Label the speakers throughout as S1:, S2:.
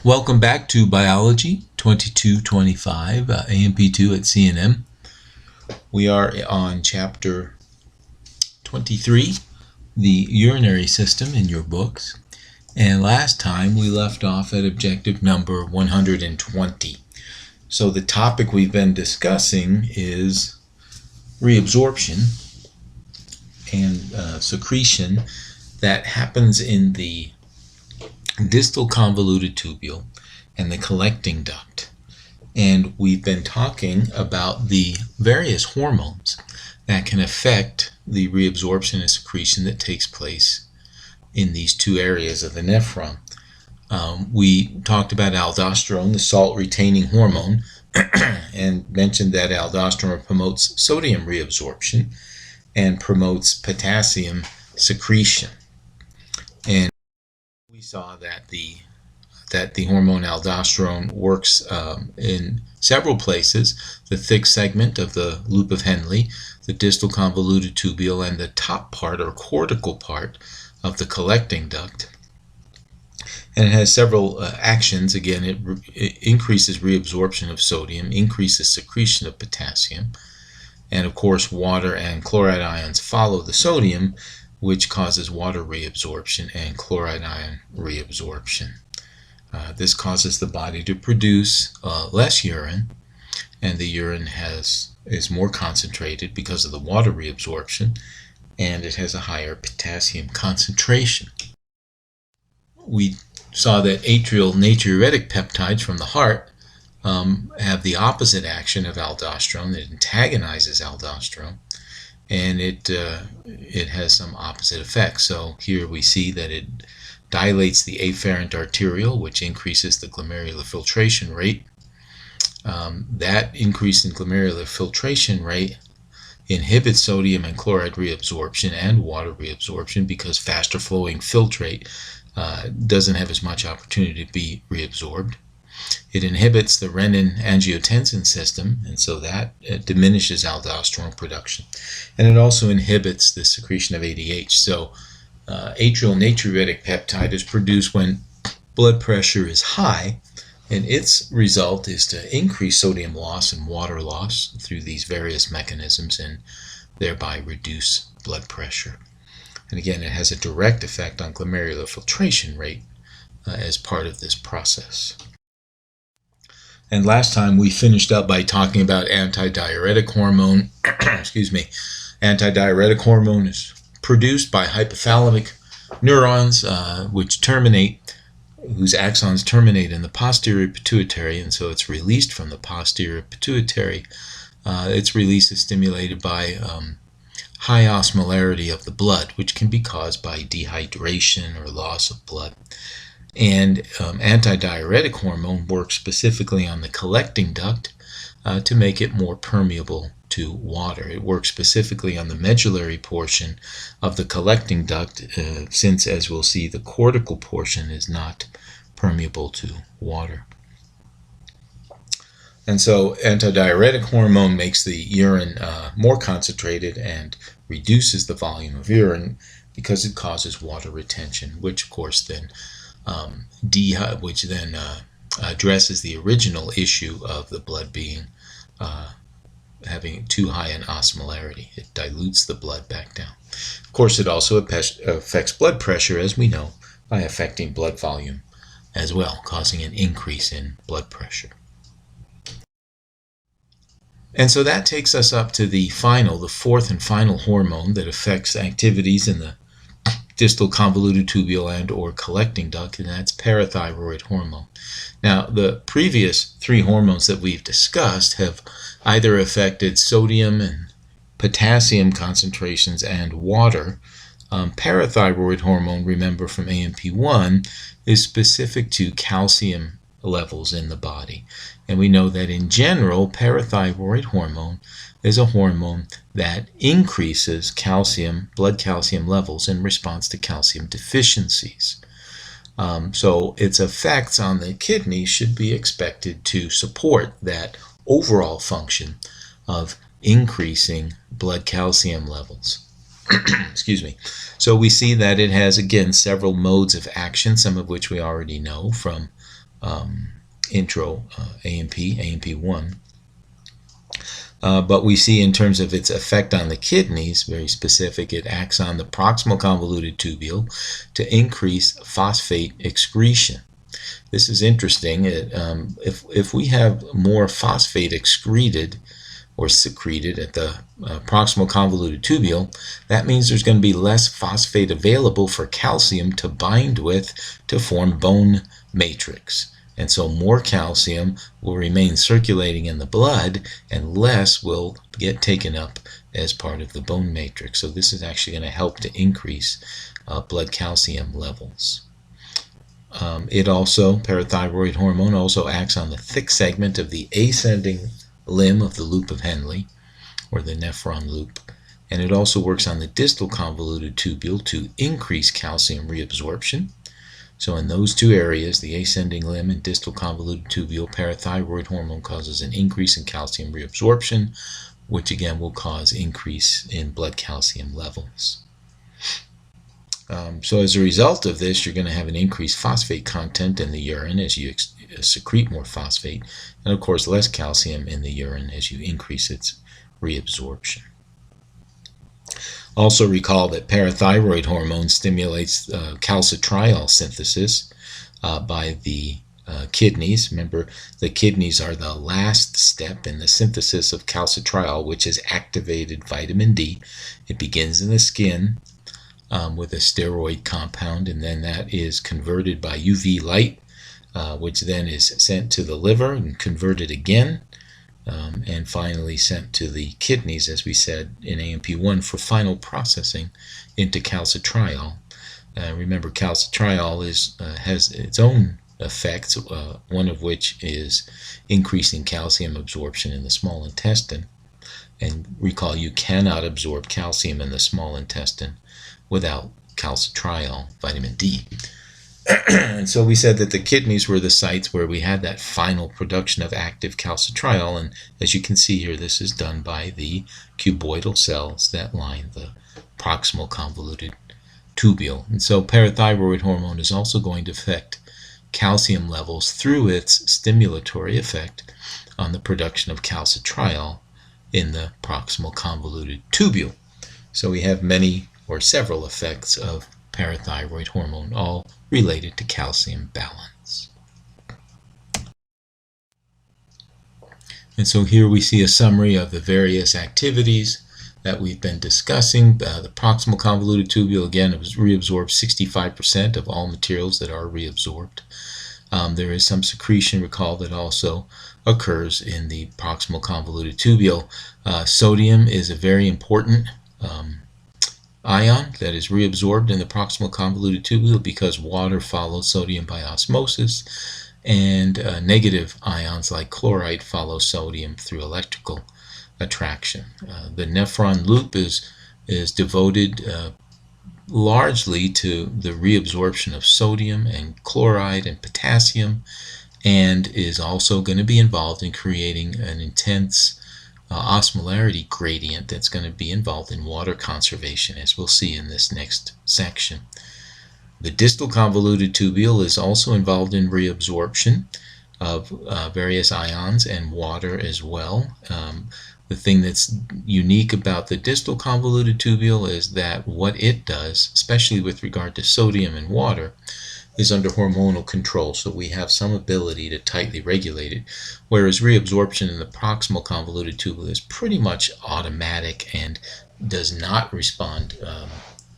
S1: Welcome back to Biology 2225, AMP2 at CNM. We are on Chapter 23, the urinary system in your books. And last time we left off at objective number 120. So the topic we've been discussing is reabsorption and secretion that happens in the distal convoluted tubule and the collecting duct. And we've been talking about the various hormones that can affect the reabsorption and secretion that takes place in these two areas of the nephron. We talked about aldosterone, the salt retaining hormone, and mentioned that aldosterone promotes sodium reabsorption and promotes potassium secretion. And we saw that the hormone aldosterone works in several places: the thick segment of the loop of Henle, the distal convoluted tubule, and the top part or cortical part of the collecting duct. And it has several actions. Again, it increases reabsorption of sodium, increases secretion of potassium, and of course water and chloride ions follow the sodium, which causes water reabsorption and chloride ion reabsorption. This causes the body to produce less urine, and the urine is more concentrated because of the water reabsorption, and it has a higher potassium concentration. We saw that atrial natriuretic peptides from the heart have the opposite action of aldosterone. It antagonizes aldosterone, and it has some opposite effects. So here we see that it dilates the afferent arteriole, which increases the glomerular filtration rate. That increase in glomerular filtration rate inhibits sodium and chloride reabsorption and water reabsorption, because faster flowing filtrate doesn't have as much opportunity to be reabsorbed. It inhibits the renin-angiotensin system, and so that diminishes aldosterone production. And it also inhibits the secretion of ADH. So atrial natriuretic peptide is produced when blood pressure is high, and its result is to increase sodium loss and water loss through these various mechanisms and thereby reduce blood pressure. And again, it has a direct effect on glomerular filtration rate as part of this process. And last time we finished up by talking about antidiuretic hormone. Excuse me. Antidiuretic hormone is produced by hypothalamic neurons, whose axons terminate in the posterior pituitary, and so it's released from the posterior pituitary. Its release is stimulated by high osmolarity of the blood, which can be caused by dehydration or loss of blood. And antidiuretic hormone works specifically on the collecting duct to make it more permeable to water. It works specifically on the medullary portion of the collecting duct, since, as we'll see, the cortical portion is not permeable to water. And so antidiuretic hormone makes the urine more concentrated and reduces the volume of urine because it causes water retention, which of course then addresses the original issue of the blood being having too high an osmolarity. It dilutes the blood back down. Of course, it also affects blood pressure, as we know, by affecting blood volume as well, causing an increase in blood pressure. And so that takes us up to the fourth and final hormone that affects activities in the distal convoluted tubule and or collecting duct, and that's parathyroid hormone. Now, the previous three hormones that we've discussed have either affected sodium and potassium concentrations and water. Parathyroid hormone, remember from AMP1, is specific to calcium levels in the body. And we know that in general, parathyroid hormone is a hormone that increases blood calcium levels in response to calcium deficiencies. So its effects on the kidney should be expected to support that overall function of increasing blood calcium levels. Excuse me. So we see that it has, again, several modes of action, some of which we already know from intro AMP1. But we see in terms of its effect on the kidneys, very specific, it acts on the proximal convoluted tubule to increase phosphate excretion. This is interesting. If we have more phosphate excreted or secreted at the proximal convoluted tubule, that means there's going to be less phosphate available for calcium to bind with to form bone matrix. And so more calcium will remain circulating in the blood and less will get taken up as part of the bone matrix. So this is actually going to help to increase blood calcium levels. It also, parathyroid hormone also acts on the thick segment of the ascending limb of the loop of Henle, or the nephron loop. And it also works on the distal convoluted tubule to increase calcium reabsorption. So in those two areas, the ascending limb and distal convoluted tubule, parathyroid hormone causes an increase in calcium reabsorption, which again will cause increase in blood calcium levels. So as a result of this, you're going to have an increased phosphate content in the urine as you secrete more phosphate, and of course less calcium in the urine as you increase its reabsorption. Also recall that parathyroid hormone stimulates calcitriol synthesis by the kidneys. Remember, the kidneys are the last step in the synthesis of calcitriol, which is activated vitamin D. It begins in the skin with a steroid compound, and then that is converted by UV light, which then is sent to the liver and converted again, and finally sent to the kidneys, as we said in AMP1, for final processing into calcitriol. Remember, calcitriol has its own effects, one of which is increasing calcium absorption in the small intestine. And recall, you cannot absorb calcium in the small intestine without calcitriol, vitamin D. And so we said that the kidneys were the sites where we had that final production of active calcitriol, and as you can see here, this is done by the cuboidal cells that line the proximal convoluted tubule. And so parathyroid hormone is also going to affect calcium levels through its stimulatory effect on the production of calcitriol in the proximal convoluted tubule. So we have many or several effects of parathyroid hormone, all related to calcium balance. And so here we see a summary of the various activities that we've been discussing. The proximal convoluted tubule, again, it was reabsorbed 65% of all materials that are reabsorbed. There is some secretion, recall, that also occurs in the proximal convoluted tubule. Sodium is a very important ion that is reabsorbed in the proximal convoluted tubule because water follows sodium by osmosis, and negative ions like chloride follow sodium through electrical attraction. The nephron loop is devoted largely to the reabsorption of sodium and chloride and potassium, and is also going to be involved in creating an intense osmolarity gradient that's going to be involved in water conservation, as we'll see in this next section. The distal convoluted tubule is also involved in reabsorption of various ions and water as well. The thing that's unique about the distal convoluted tubule is that what it does, especially with regard to sodium and water, is under hormonal control, so we have some ability to tightly regulate it, whereas reabsorption in the proximal convoluted tubule is pretty much automatic and does not respond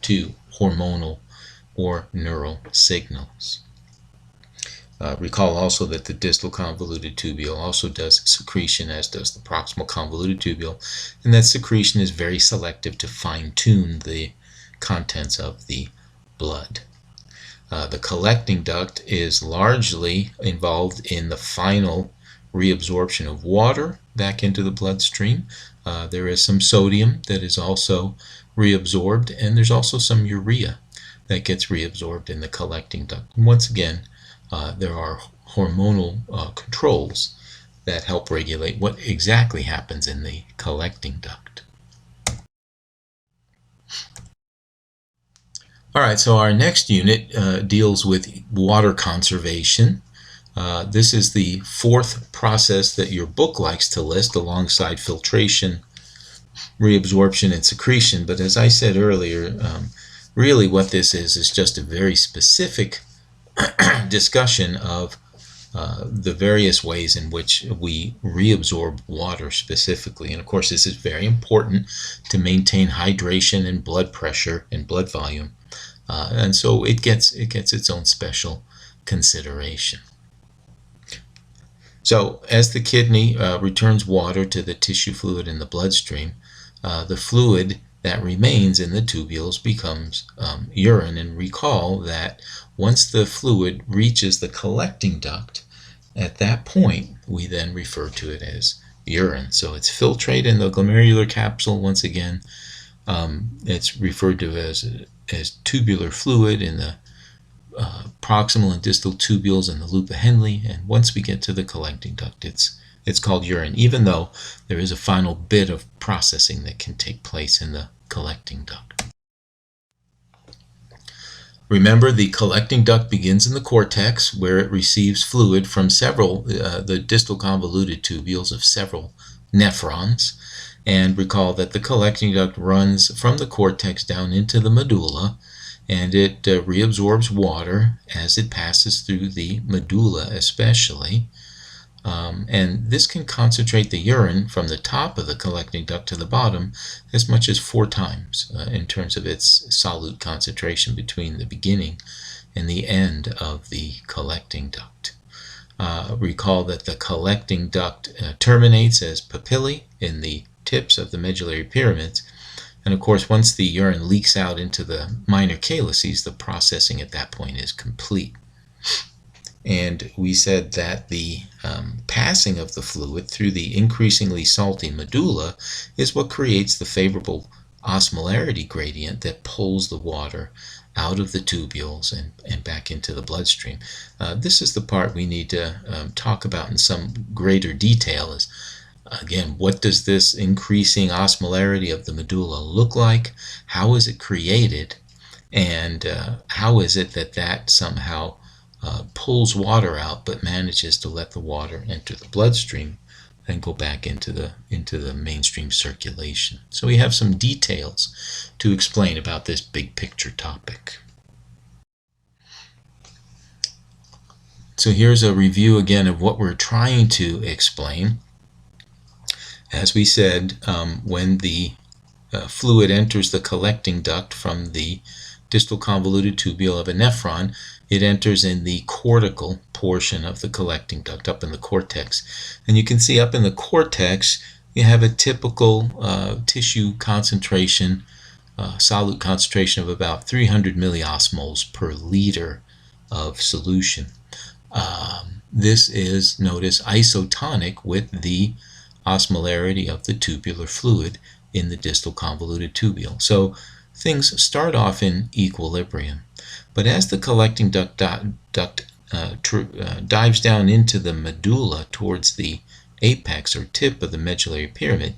S1: to hormonal or neural signals. Recall also that the distal convoluted tubule also does secretion, as does the proximal convoluted tubule, and that secretion is very selective to fine-tune the contents of the blood. The collecting duct is largely involved in the final reabsorption of water back into the bloodstream. There is some sodium that is also reabsorbed, and there's also some urea that gets reabsorbed in the collecting duct. And once again, there are hormonal controls that help regulate what exactly happens in the collecting duct. All right, so our next unit deals with water conservation. This is the fourth process that your book likes to list alongside filtration, reabsorption, and secretion. But as I said earlier, really what this is just a very specific discussion of the various ways in which we reabsorb water specifically. And of course, this is very important to maintain hydration and blood pressure and blood volume. And so it gets its own special consideration. So as the kidney returns water to the tissue fluid in the bloodstream, the fluid that remains in the tubules becomes urine. And recall that once the fluid reaches the collecting duct, at that point we then refer to it as urine. So it's filtrated in the glomerular capsule. Once again, it's referred to as tubular fluid in the proximal and distal tubules and the loop of Henle, and once we get to the collecting duct, it's called urine, even though there is a final bit of processing that can take place in the collecting duct. Remember, the collecting duct begins in the cortex, where it receives fluid from several, the distal convoluted tubules of several nephrons. And recall that the collecting duct runs from the cortex down into the medulla, and it reabsorbs water as it passes through the medulla especially. And this can concentrate the urine from the top of the collecting duct to the bottom as much as 4 times in terms of its solute concentration between the beginning and the end of the collecting duct. Recall that the collecting duct terminates as papillae in the tips of the medullary pyramids. And of course, once the urine leaks out into the minor calyces, the processing at that point is complete. And we said that the passing of the fluid through the increasingly salty medulla is what creates the favorable osmolarity gradient that pulls the water out of the tubules and back into the bloodstream. This is the part we need to talk about in some greater detail. Is again, what does this increasing osmolarity of the medulla look like? How is it created? And how is it that somehow pulls water out but manages to let the water enter the bloodstream and go back into the mainstream circulation? So we have some details to explain about this big picture topic. So here's a review again of what we're trying to explain. As we said, when the fluid enters the collecting duct from the distal convoluted tubule of a nephron, it enters in the cortical portion of the collecting duct, up in the cortex. And you can see up in the cortex, you have a typical tissue concentration, solute concentration of about 300 milliosmoles per liter of solution. This is, notice, isotonic with the osmolarity of the tubular fluid in the distal convoluted tubule. So things start off in equilibrium. But as the collecting duct dives down into the medulla towards the apex or tip of the medullary pyramid,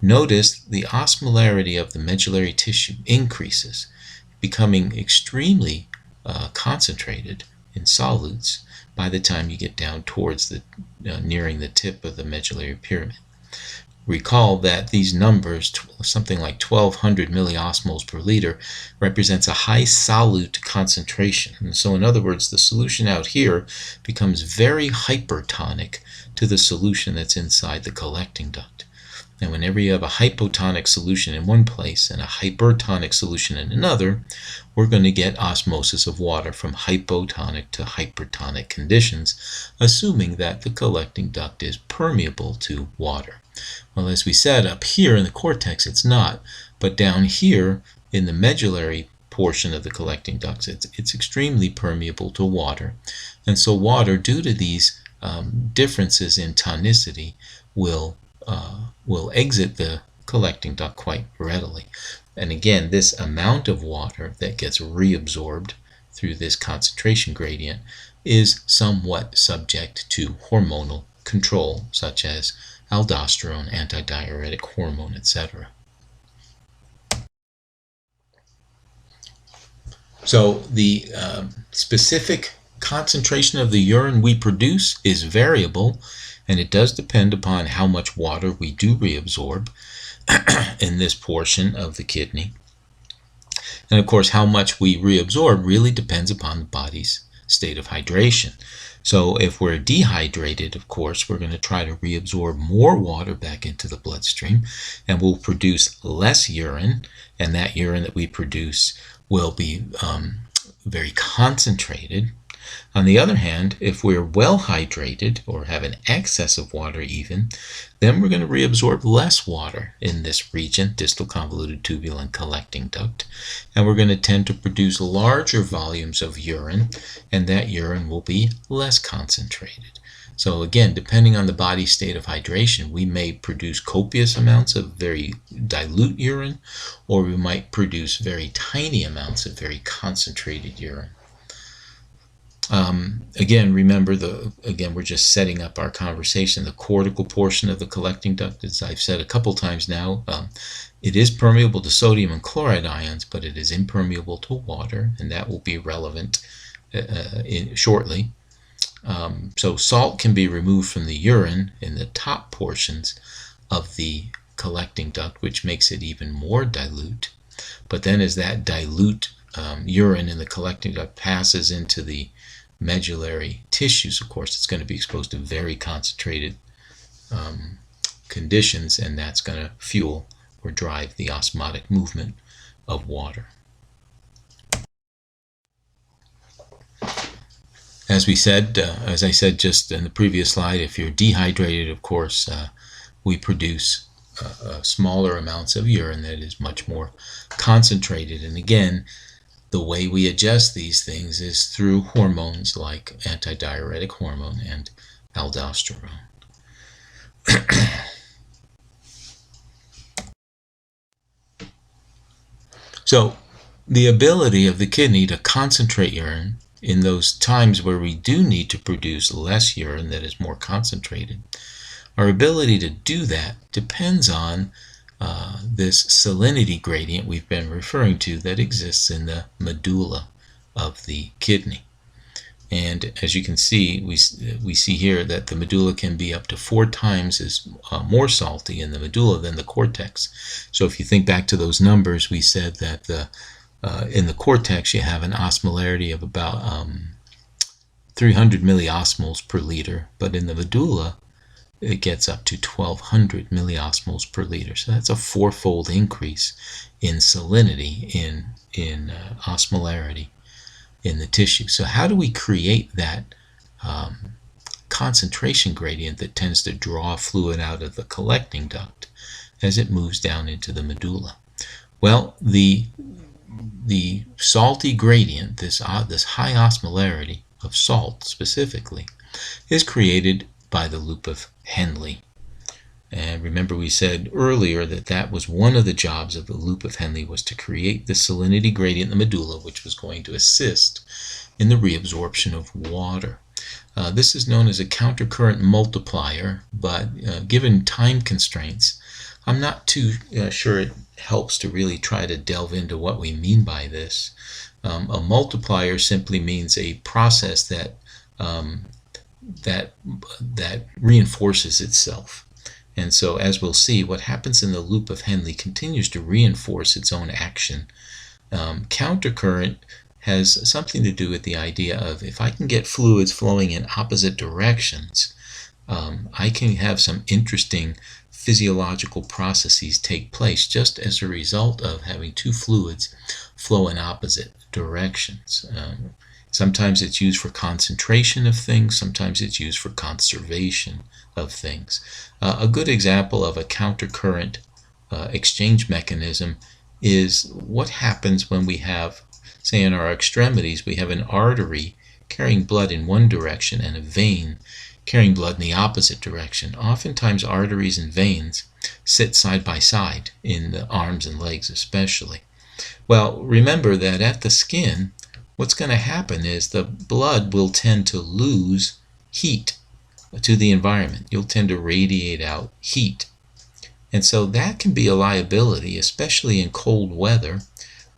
S1: notice the osmolarity of the medullary tissue increases, becoming extremely concentrated in solutes by the time you get down towards the nearing the tip of the medullary pyramid. Recall that these numbers, something like 1200 milliosmoles per liter, represents a high solute concentration. And so in other words, the solution out here becomes very hypertonic to the solution that's inside the collecting duct. And whenever you have a hypotonic solution in one place and a hypertonic solution in another, we're going to get osmosis of water from hypotonic to hypertonic conditions, assuming that the collecting duct is permeable to water. Well, as we said, up here in the cortex it's not, but down here in the medullary portion of the collecting ducts it's extremely permeable to water. And so water, due to these differences in tonicity, will exit the collecting duct quite readily. And again, this amount of water that gets reabsorbed through this concentration gradient is somewhat subject to hormonal control, such as aldosterone, antidiuretic hormone, etc. So the specific concentration of the urine we produce is variable, and it does depend upon how much water we do reabsorb in this portion of the kidney. And of course, how much we reabsorb really depends upon the body's state of hydration. So if we're dehydrated, of course, we're going to try to reabsorb more water back into the bloodstream, and we'll produce less urine, and that urine that we produce will be very concentrated. On the other hand, if we're well hydrated or have an excess of water even, then we're going to reabsorb less water in this region, distal convoluted tubule and collecting duct, and we're going to tend to produce larger volumes of urine, and that urine will be less concentrated. So again, depending on the body's state of hydration, we may produce copious amounts of very dilute urine, or we might produce very tiny amounts of very concentrated urine. Again, remember, we're just setting up our conversation. The cortical portion of the collecting duct, as I've said a couple times now, it is permeable to sodium and chloride ions, but it is impermeable to water, and that will be relevant shortly. So salt can be removed from the urine in the top portions of the collecting duct, which makes it even more dilute. But then as that dilute urine in the collecting duct passes into the medullary tissues, of course, it's going to be exposed to very concentrated conditions, and that's going to fuel or drive the osmotic movement of water. As I said just in the previous slide, if you're dehydrated, of course, we produce smaller amounts of urine that is much more concentrated. And again, the way we adjust these things is through hormones like antidiuretic hormone and aldosterone. So the ability of the kidney to concentrate urine in those times where we do need to produce less urine that is more concentrated, our ability to do that depends on this salinity gradient we've been referring to that exists in the medulla of the kidney. And as you can see, we see here that the medulla can be up to 4 times more salty in the medulla than the cortex. So if you think back to those numbers, we said that in the cortex you have an osmolarity of about 300 milliosmoles per liter, but in the medulla it gets up to 1200 milliosmoles per liter. So that's a 4-fold increase in salinity, in osmolarity in the tissue. So how do we create that concentration gradient that tends to draw fluid out of the collecting duct as it moves down into the medulla? Well, the salty gradient, this high osmolarity of salt specifically, is created by the loop of Henle. And remember, we said earlier that was one of the jobs of the loop of Henle, was to create the salinity gradient in the medulla, which was going to assist in the reabsorption of water. This is known as a countercurrent multiplier, but given time constraints, I'm not too sure it helps to really try to delve into what we mean by this. A multiplier simply means a process that reinforces itself. And so, as we'll see, what happens in the loop of Henle continues to reinforce its own action. Countercurrent has something to do with the idea of, if I can get fluids flowing in opposite directions, I can have some interesting physiological processes take place just as a result of having 2 fluids flow in opposite directions. Sometimes it's used for concentration of things, sometimes it's used for conservation of things. A good example of a countercurrent exchange mechanism is what happens when we have, say in our extremities, we have an artery carrying blood in one direction and a vein carrying blood in the opposite direction. Oftentimes arteries and veins sit side by side in the arms and legs especially. Well, remember that at the skin, what's going to happen is the blood will tend to lose heat to the environment. You'll tend to radiate out heat. And so that can be a liability, especially in cold weather,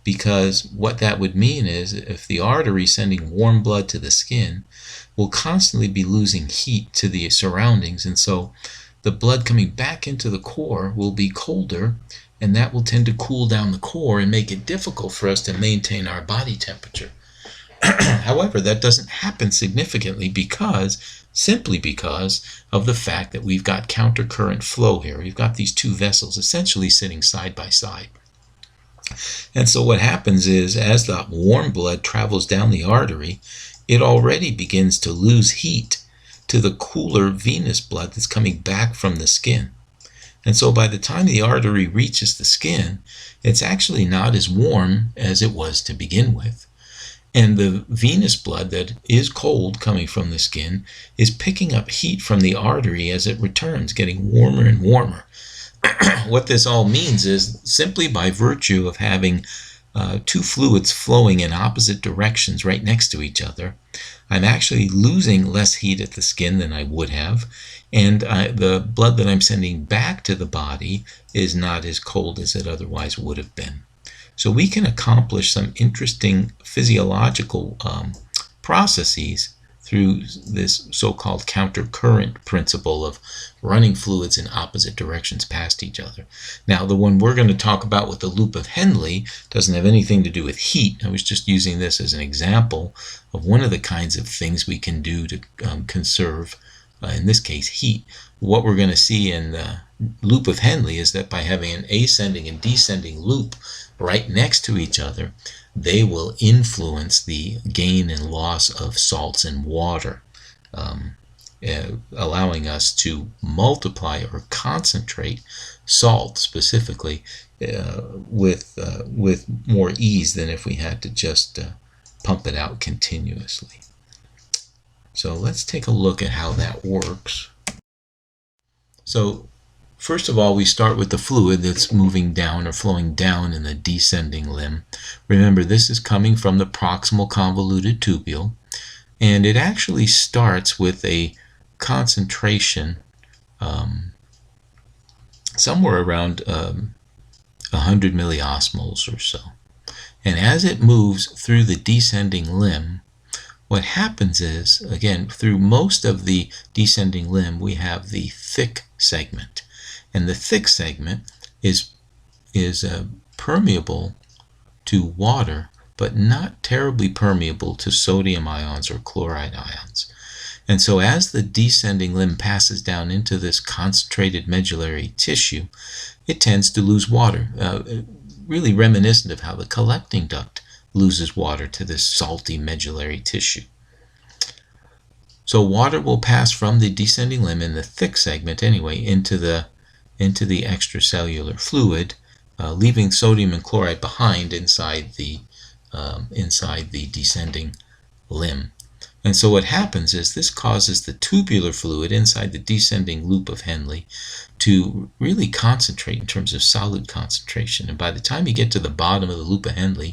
S1: because what that would mean is if the artery sending warm blood to the skin will constantly be losing heat to the surroundings, and so the blood coming back into the core will be colder, and that will tend to cool down the core and make it difficult for us to maintain our body temperature. However, that doesn't happen significantly simply because of the fact that we've got countercurrent flow here. We've got these two vessels essentially sitting side by side. And so what happens is, as the warm blood travels down the artery, it already begins to lose heat to the cooler venous blood that's coming back from the skin. And so by the time the artery reaches the skin, it's actually not as warm as it was to begin with. And the venous blood that is cold coming from the skin is picking up heat from the artery as it returns, getting warmer and warmer. What this all means is, simply by virtue of having two fluids flowing in opposite directions right next to each other, I'm actually losing less heat at the skin than I would have, and the blood that I'm sending back to the body is not as cold as it otherwise would have been. So we can accomplish some interesting physiological processes through this so-called countercurrent principle of running fluids in opposite directions past each other. Now, the one we're going to talk about with the loop of Henle doesn't have anything to do with heat. I was just using this as an example of one of the kinds of things we can do to conserve, in this case, heat. What we're going to see in the loop of Henle is that by having an ascending and descending loop right next to each other, they will influence the gain and loss of salts in water, allowing us to multiply or concentrate salt specifically with more ease than if we had to just pump it out continuously. So let's take a look at how that works. So first of all, we start with the fluid that's moving down or flowing down in the descending limb. Remember, this is coming from the proximal convoluted tubule, and it actually starts with a concentration somewhere around 100 milliosmoles or so. And as it moves through the descending limb, what happens is, again, through most of the descending limb, we have the thick segment. And the thick segment is permeable to water, but not terribly permeable to sodium ions or chloride ions. And so as the descending limb passes down into this concentrated medullary tissue, it tends to lose water, really reminiscent of how the collecting duct loses water to this salty medullary tissue. So water will pass from the descending limb in the thick segment anyway into the extracellular fluid, leaving sodium and chloride behind inside the descending limb. And so what happens is this causes the tubular fluid inside the descending loop of Henle to really concentrate in terms of solute concentration. And by the time you get to the bottom of the loop of Henle,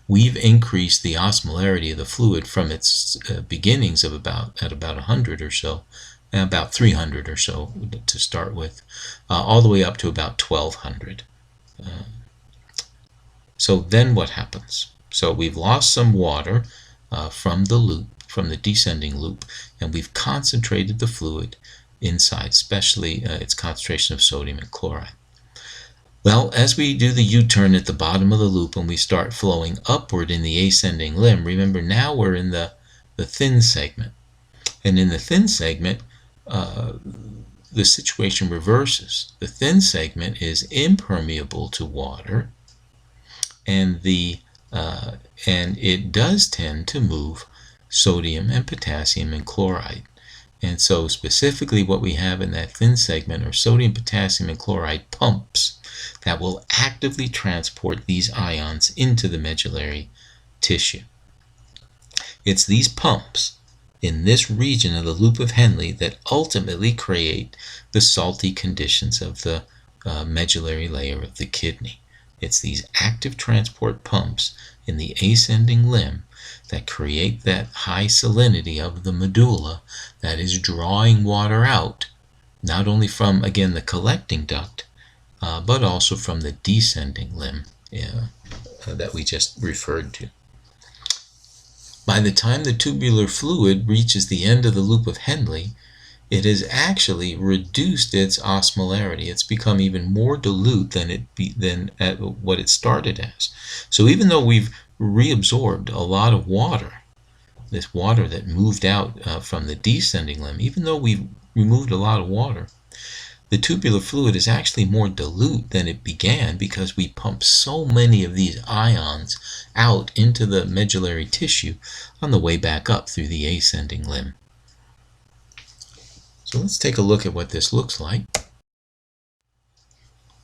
S1: we've increased the osmolarity of the fluid from its beginnings of about 100 or so, about 300 or so to start with, all the way up to about 1200. So then what happens? So we've lost some water from the loop, from the descending loop, and we've concentrated the fluid inside, especially its concentration of sodium and chloride. Well, as we do the U-turn at the bottom of the loop and we start flowing upward in the ascending limb, remember now we're in the thin segment. And in the thin segment, the situation reverses. The thin segment is impermeable to water, and it does tend to move sodium and potassium and chloride. And so specifically what we have in that thin segment are sodium, potassium, and chloride pumps that will actively transport these ions into the medullary tissue. It's these pumps in this region of the loop of Henle that ultimately create the salty conditions of the medullary layer of the kidney. It's these active transport pumps in the ascending limb that create that high salinity of the medulla that is drawing water out, not only from, again, the collecting duct, but also from the descending limb that we just referred to. By the time the tubular fluid reaches the end of the loop of Henle, it has actually reduced its osmolarity. It's become even more dilute than at what it started as. So even though we've reabsorbed a lot of water, this water that moved out from the descending limb, even though we've removed a lot of water, the tubular fluid is actually more dilute than it began because we pump so many of these ions out into the medullary tissue on the way back up through the ascending limb. So let's take a look at what this looks like.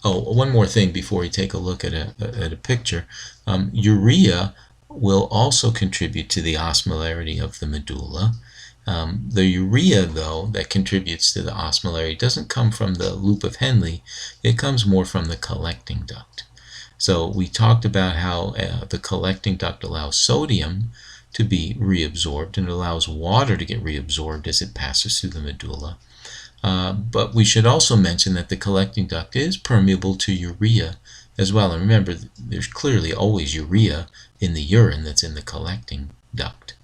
S1: Oh, one more thing before we take a look at a picture. Urea will also contribute to the osmolarity of the medulla. The urea, though, that contributes to the osmolarity doesn't come from the loop of Henle. It comes more from the collecting duct. So we talked about how the collecting duct allows sodium to be reabsorbed and allows water to get reabsorbed as it passes through the medulla. But we should also mention that the collecting duct is permeable to urea as well. And remember, there's clearly always urea in the urine that's in the collecting duct.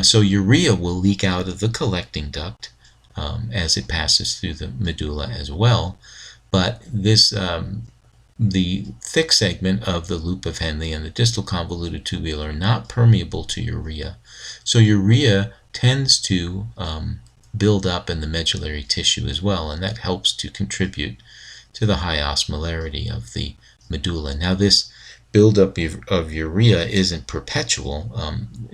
S1: So urea will leak out of the collecting duct as it passes through the medulla as well. But this, the thick segment of the loop of Henle and the distal convoluted tubule are not permeable to urea. So urea tends to build up in the medullary tissue as well, and that helps to contribute to the high osmolarity of the medulla. Now this buildup of urea isn't perpetual.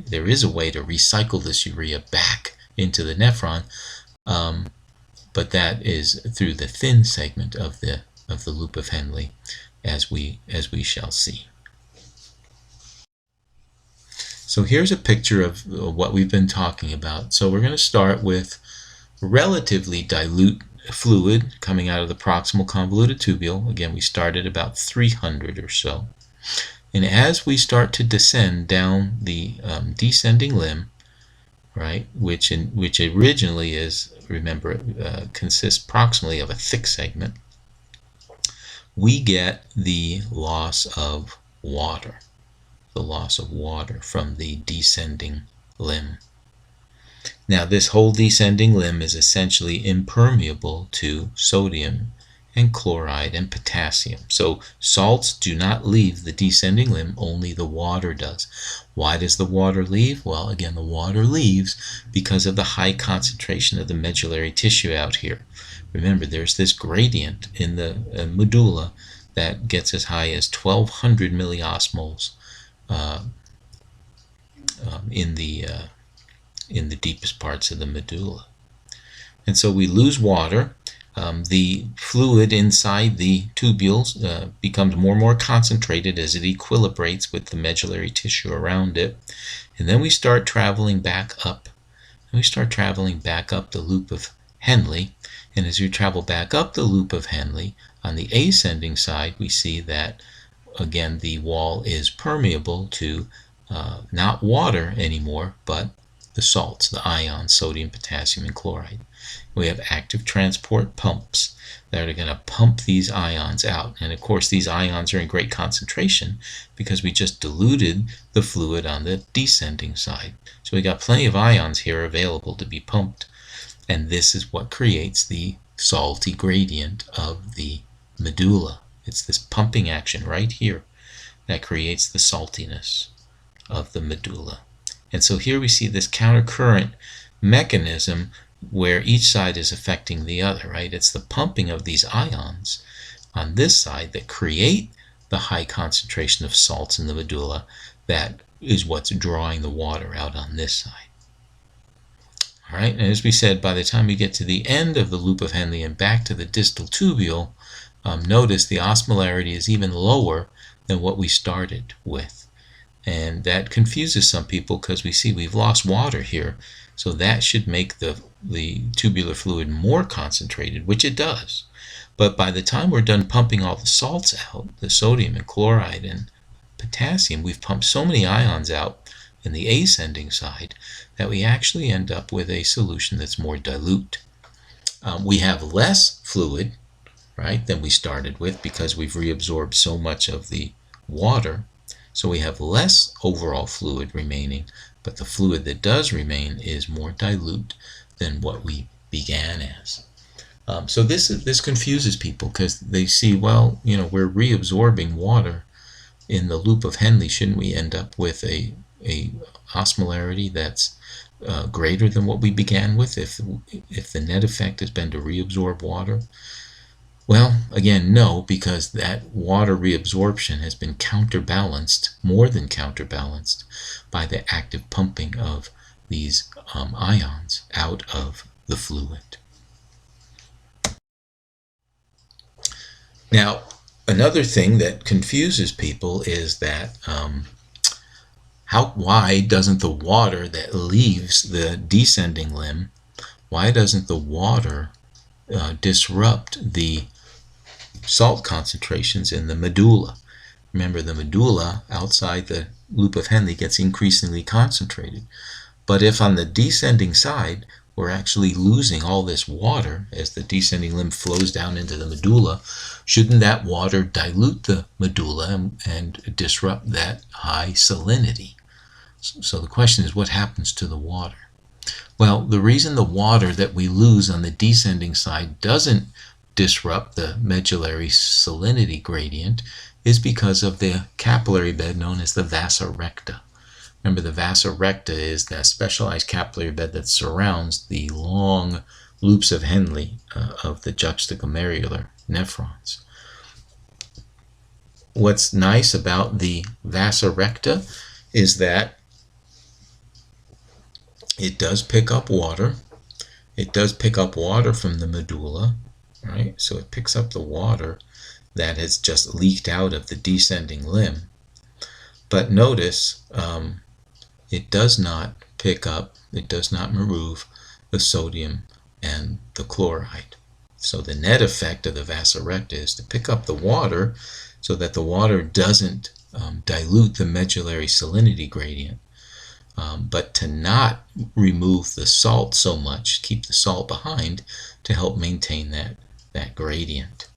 S1: There is a way to recycle this urea back into the nephron, but that is through the thin segment of the loop of Henle, as we shall see. So here's a picture of what we've been talking about. So we're going to start with relatively dilute fluid coming out of the proximal convoluted tubule. Again, we started about 300 or so. And as we start to descend down the descending limb, right, which originally is, remember, consists proximally of a thick segment, we get the loss of water, from the descending limb. Now, this whole descending limb is essentially impermeable to sodium and chloride and potassium. So salts do not leave the descending limb, only the water does. Why does the water leave? Well, again, the water leaves because of the high concentration of the medullary tissue out here. Remember, there's this gradient in the medulla that gets as high as 1200 milliosmoles in the deepest parts of the medulla. And so we lose water. The fluid inside the tubules becomes more and more concentrated as it equilibrates with the medullary tissue around it. And then we start traveling back up. The loop of Henle. And as we travel back up the loop of Henle, on the ascending side, we see that, again, the wall is permeable to not water anymore, but the salts, the ions, sodium, potassium, and chloride. We have active transport pumps that are going to pump these ions out. And of course, these ions are in great concentration because we just diluted the fluid on the descending side. So we got plenty of ions here available to be pumped. And this is what creates the salty gradient of the medulla. It's this pumping action right here that creates the saltiness of the medulla. And so here we see this countercurrent mechanism where each side is affecting the other, right? It's the pumping of these ions on this side that create the high concentration of salts in the medulla that is what's drawing the water out on this side. All right, and as we said, by the time we get to the end of the loop of Henle and back to the distal tubule, notice the osmolarity is even lower than what we started with. And that confuses some people because we see we've lost water here. So that should make the tubular fluid more concentrated, which it does. But by the time we're done pumping all the salts out, the sodium and chloride and potassium, we've pumped so many ions out in the ascending side that we actually end up with a solution that's more dilute. We have less fluid, right, than we started with because we've reabsorbed so much of the water. So we have less overall fluid remaining, but the fluid that does remain is more dilute than what we began as. So this confuses people because they see, well, we're reabsorbing water in the loop of Henle. Shouldn't we end up with a osmolarity that's greater than what we began with if the net effect has been to reabsorb water? Well, again, no, because that water reabsorption has been counterbalanced, more than counterbalanced, by the active pumping of these ions out of the fluid. Now, another thing that confuses people is that why doesn't the water that leaves the descending limb, why doesn't the water disrupt the salt concentrations in the medulla? Remember, the medulla outside the loop of Henle gets increasingly concentrated. But if on the descending side we're actually losing all this water as the descending limb flows down into the medulla, shouldn't that water dilute the medulla and disrupt that high salinity? So the question is, what happens to the water? Well, the reason the water that we lose on the descending side doesn't disrupt the medullary salinity gradient is because of the capillary bed known as the vasa recta. Remember, the vasa recta is that specialized capillary bed that surrounds the long loops of Henle of the juxtaglomerular nephrons. What's nice about the vasa recta is that it does pick up water. It does pick up water from the medulla, right? So it picks up the water that has just leaked out of the descending limb. But notice, it does not pick up, it does not remove the sodium and the chloride. So the net effect of the vasa recta is to pick up the water so that the water doesn't dilute the medullary salinity gradient, but to not remove the salt so much, keep the salt behind to help maintain that gradient.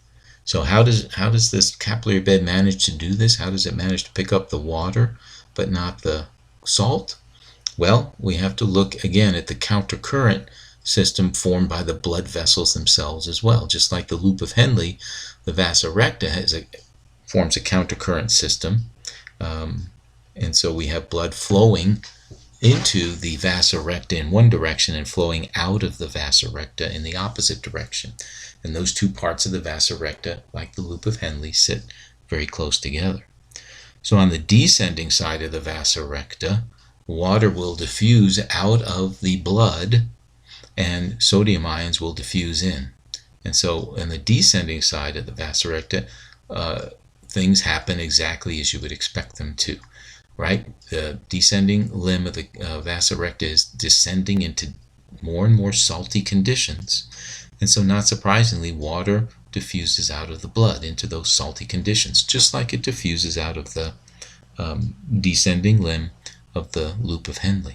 S1: So how does this capillary bed manage to do this? How does it manage to pick up the water but not the salt? Well, we have to look again at the countercurrent system formed by the blood vessels themselves as well. Just like the loop of Henle, the vasa recta forms a countercurrent system, and so we have blood flowing into the vasa recta in one direction and flowing out of the vasa recta in the opposite direction. And those two parts of the vasa recta, like the loop of Henle, sit very close together. So on the descending side of the vasa recta, water will diffuse out of the blood and sodium ions will diffuse in. And so on the descending side of the vasa recta, things happen exactly as you would expect them to. Right? The descending limb of the vasa recta is descending into more and more salty conditions. And so not surprisingly, water diffuses out of the blood into those salty conditions, just like it diffuses out of the descending limb of the loop of Henle.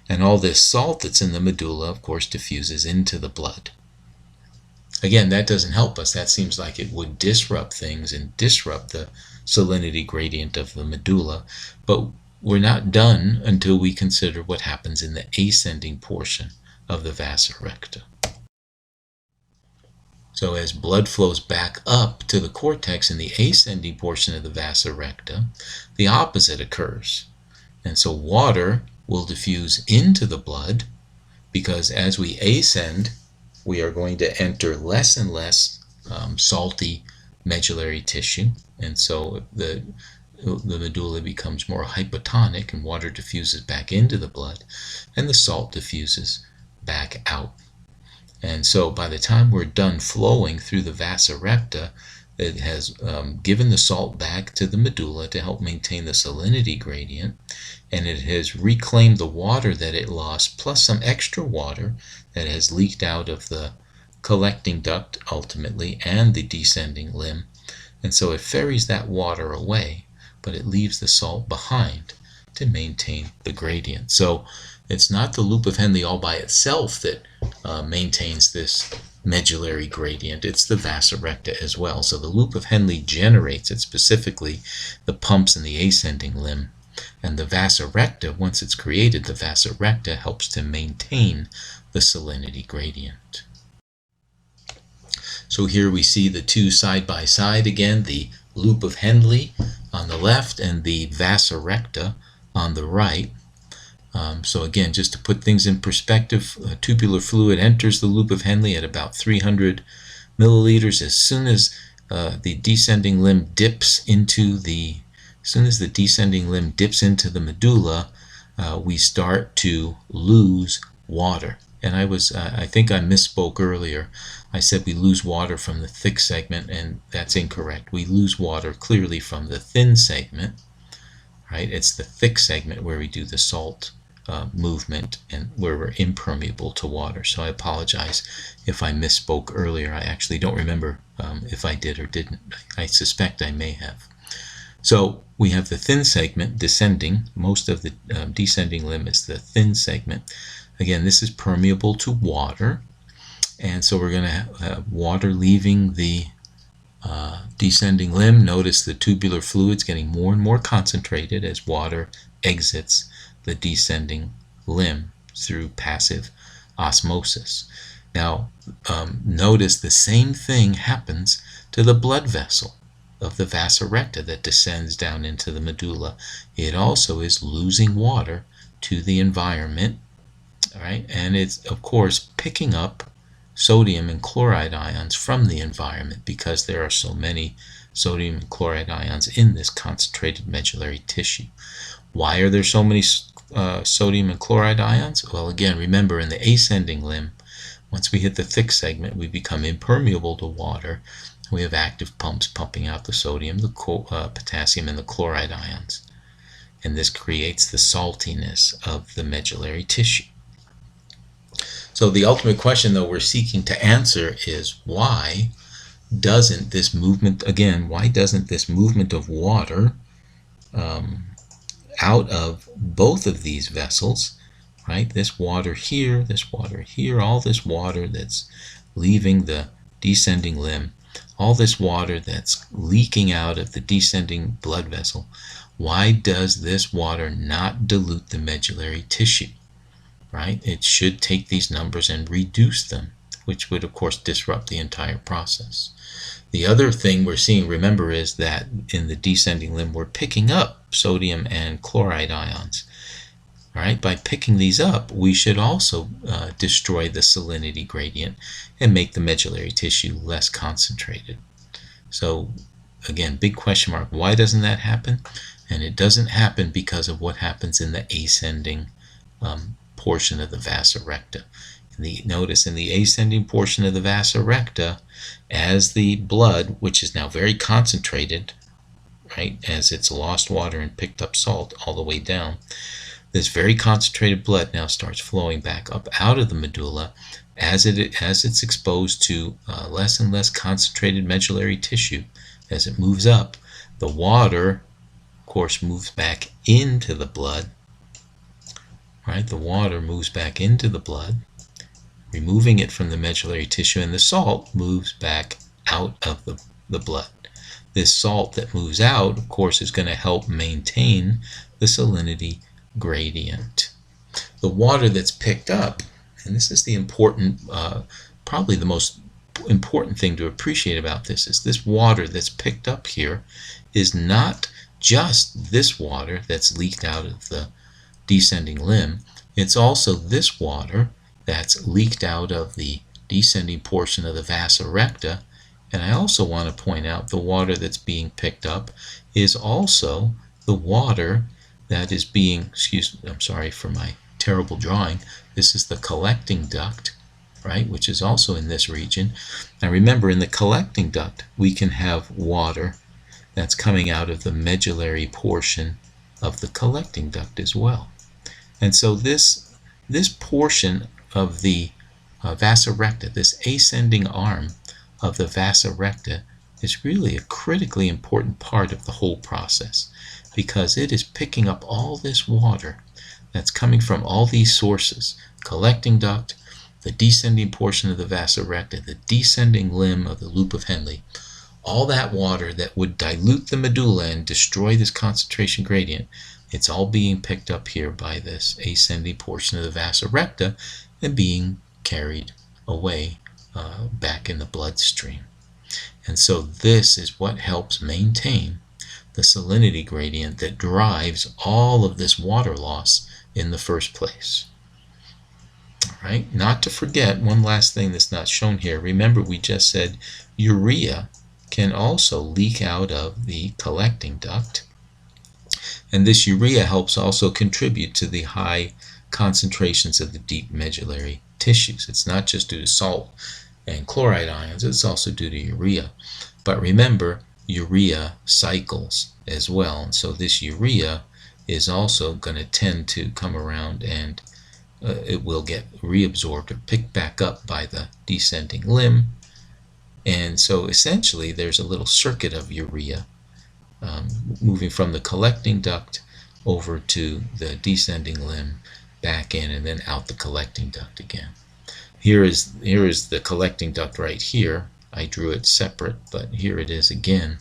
S1: And all this salt that's in the medulla, of course, diffuses into the blood. Again, that doesn't help us. That seems like it would disrupt things and disrupt the salinity gradient of the medulla, but we're not done until we consider what happens in the ascending portion of the vasa recta. So as blood flows back up to the cortex in the ascending portion of the vasa recta, the opposite occurs. And so water will diffuse into the blood because as we ascend, we are going to enter less and less salty medullary tissue. And so the medulla becomes more hypotonic and water diffuses back into the blood and the salt diffuses back out. And so by the time we're done flowing through the vasa recta, it has given the salt back to the medulla to help maintain the salinity gradient, and it has reclaimed the water that it lost plus some extra water that has leaked out of the collecting duct ultimately and the descending limb. And so it ferries that water away, but it leaves the salt behind to maintain the gradient. So it's not the loop of Henle all by itself that maintains this medullary gradient. It's the vasa recta as well. So the loop of Henle generates it, specifically the pumps in the ascending limb. And the vasa recta, once it's created, the vasa recta helps to maintain the salinity gradient. So here we see the two side by side again, the loop of Henle on the left and the vasa recta on the right. So again, just to put things in perspective, tubular fluid enters the loop of Henle at about 300 milliliters. As soon as the descending limb dips into the medulla, we start to lose water. And I think I misspoke earlier. I said we lose water from the thick segment, and that's incorrect. We lose water clearly from the thin segment, right? It's the thick segment where we do the salt movement and where we're impermeable to water. So I apologize if I misspoke earlier. I actually don't remember if I did or didn't. I suspect I may have. So we have the thin segment descending. Most of the descending limb is the thin segment. Again, this is permeable to water, and so we're going to have water leaving the descending limb. Notice the tubular fluid's getting more and more concentrated as water exits the descending limb through passive osmosis. Now, notice the same thing happens to the blood vessel of the vasa recta that descends down into the medulla. It also is losing water to the environment. All right, and it's of course picking up sodium and chloride ions from the environment because there are so many sodium and chloride ions in this concentrated medullary tissue. Why are there so many sodium and chloride ions? Well, again, remember in the ascending limb, once we hit the thick segment, we become impermeable to water. We have active pumps pumping out the sodium, the potassium, and the chloride ions. And this creates the saltiness of the medullary tissue. So the ultimate question, though, we're seeking to answer is why doesn't this movement of water out of both of these vessels, right? This water here, all this water that's leaving the descending limb, all this water that's leaking out of the descending blood vessel, why does this water not dilute the medullary tissue? Right? It should take these numbers and reduce them, which would of course disrupt the entire process. The other thing we're seeing, remember, is that in the descending limb we're picking up sodium and chloride ions. Right? By picking these up, we should also destroy the salinity gradient and make the medullary tissue less concentrated. So again, big question mark, why doesn't that happen? And it doesn't happen because of what happens in the ascending portion of the vasa recta. Notice in the ascending portion of the vasa recta, as the blood, which is now very concentrated, right, as it's lost water and picked up salt all the way down, this very concentrated blood now starts flowing back up out of the medulla as it's exposed to less and less concentrated medullary tissue. As it moves up, the water, of course, moves back into the blood. Right, the water moves back into the blood, removing it from the medullary tissue, and the salt moves back out of the blood. This salt that moves out, of course, is going to help maintain the salinity gradient. The water that's picked up, and this is the important, probably the most important thing to appreciate about this, is this water that's picked up here is not just this water that's leaked out of the descending limb. It's also this water that's leaked out of the descending portion of the vasa recta. And I also want to point out the water that's being picked up is also the water that is being, I'm sorry for my terrible drawing. This is the collecting duct, right, which is also in this region. Now remember, in the collecting duct, we can have water that's coming out of the medullary portion of the collecting duct as well. And so this portion of the vasa recta, this ascending arm of the vasa recta, is really a critically important part of the whole process because it is picking up all this water that's coming from all these sources, collecting duct, the descending portion of the vasa recta, the descending limb of the loop of Henle, all that water that would dilute the medulla and destroy this concentration gradient, it's all being picked up here by this ascending portion of the vasa recta and being carried away back in the bloodstream. And so this is what helps maintain the salinity gradient that drives all of this water loss in the first place. All right, not to forget one last thing that's not shown here. Remember, we just said urea can also leak out of the collecting duct, and this urea helps also contribute to the high concentrations of the deep medullary tissues. It's not just due to salt and chloride ions, it's also due to urea. But remember, urea cycles as well, and so this urea is also going to tend to come around and it will get reabsorbed or picked back up by the descending limb. And so essentially there's a little circuit of urea moving from the collecting duct over to the descending limb, back in, and then out the collecting duct again. Here is the collecting duct right here. I drew it separate, but here it is again.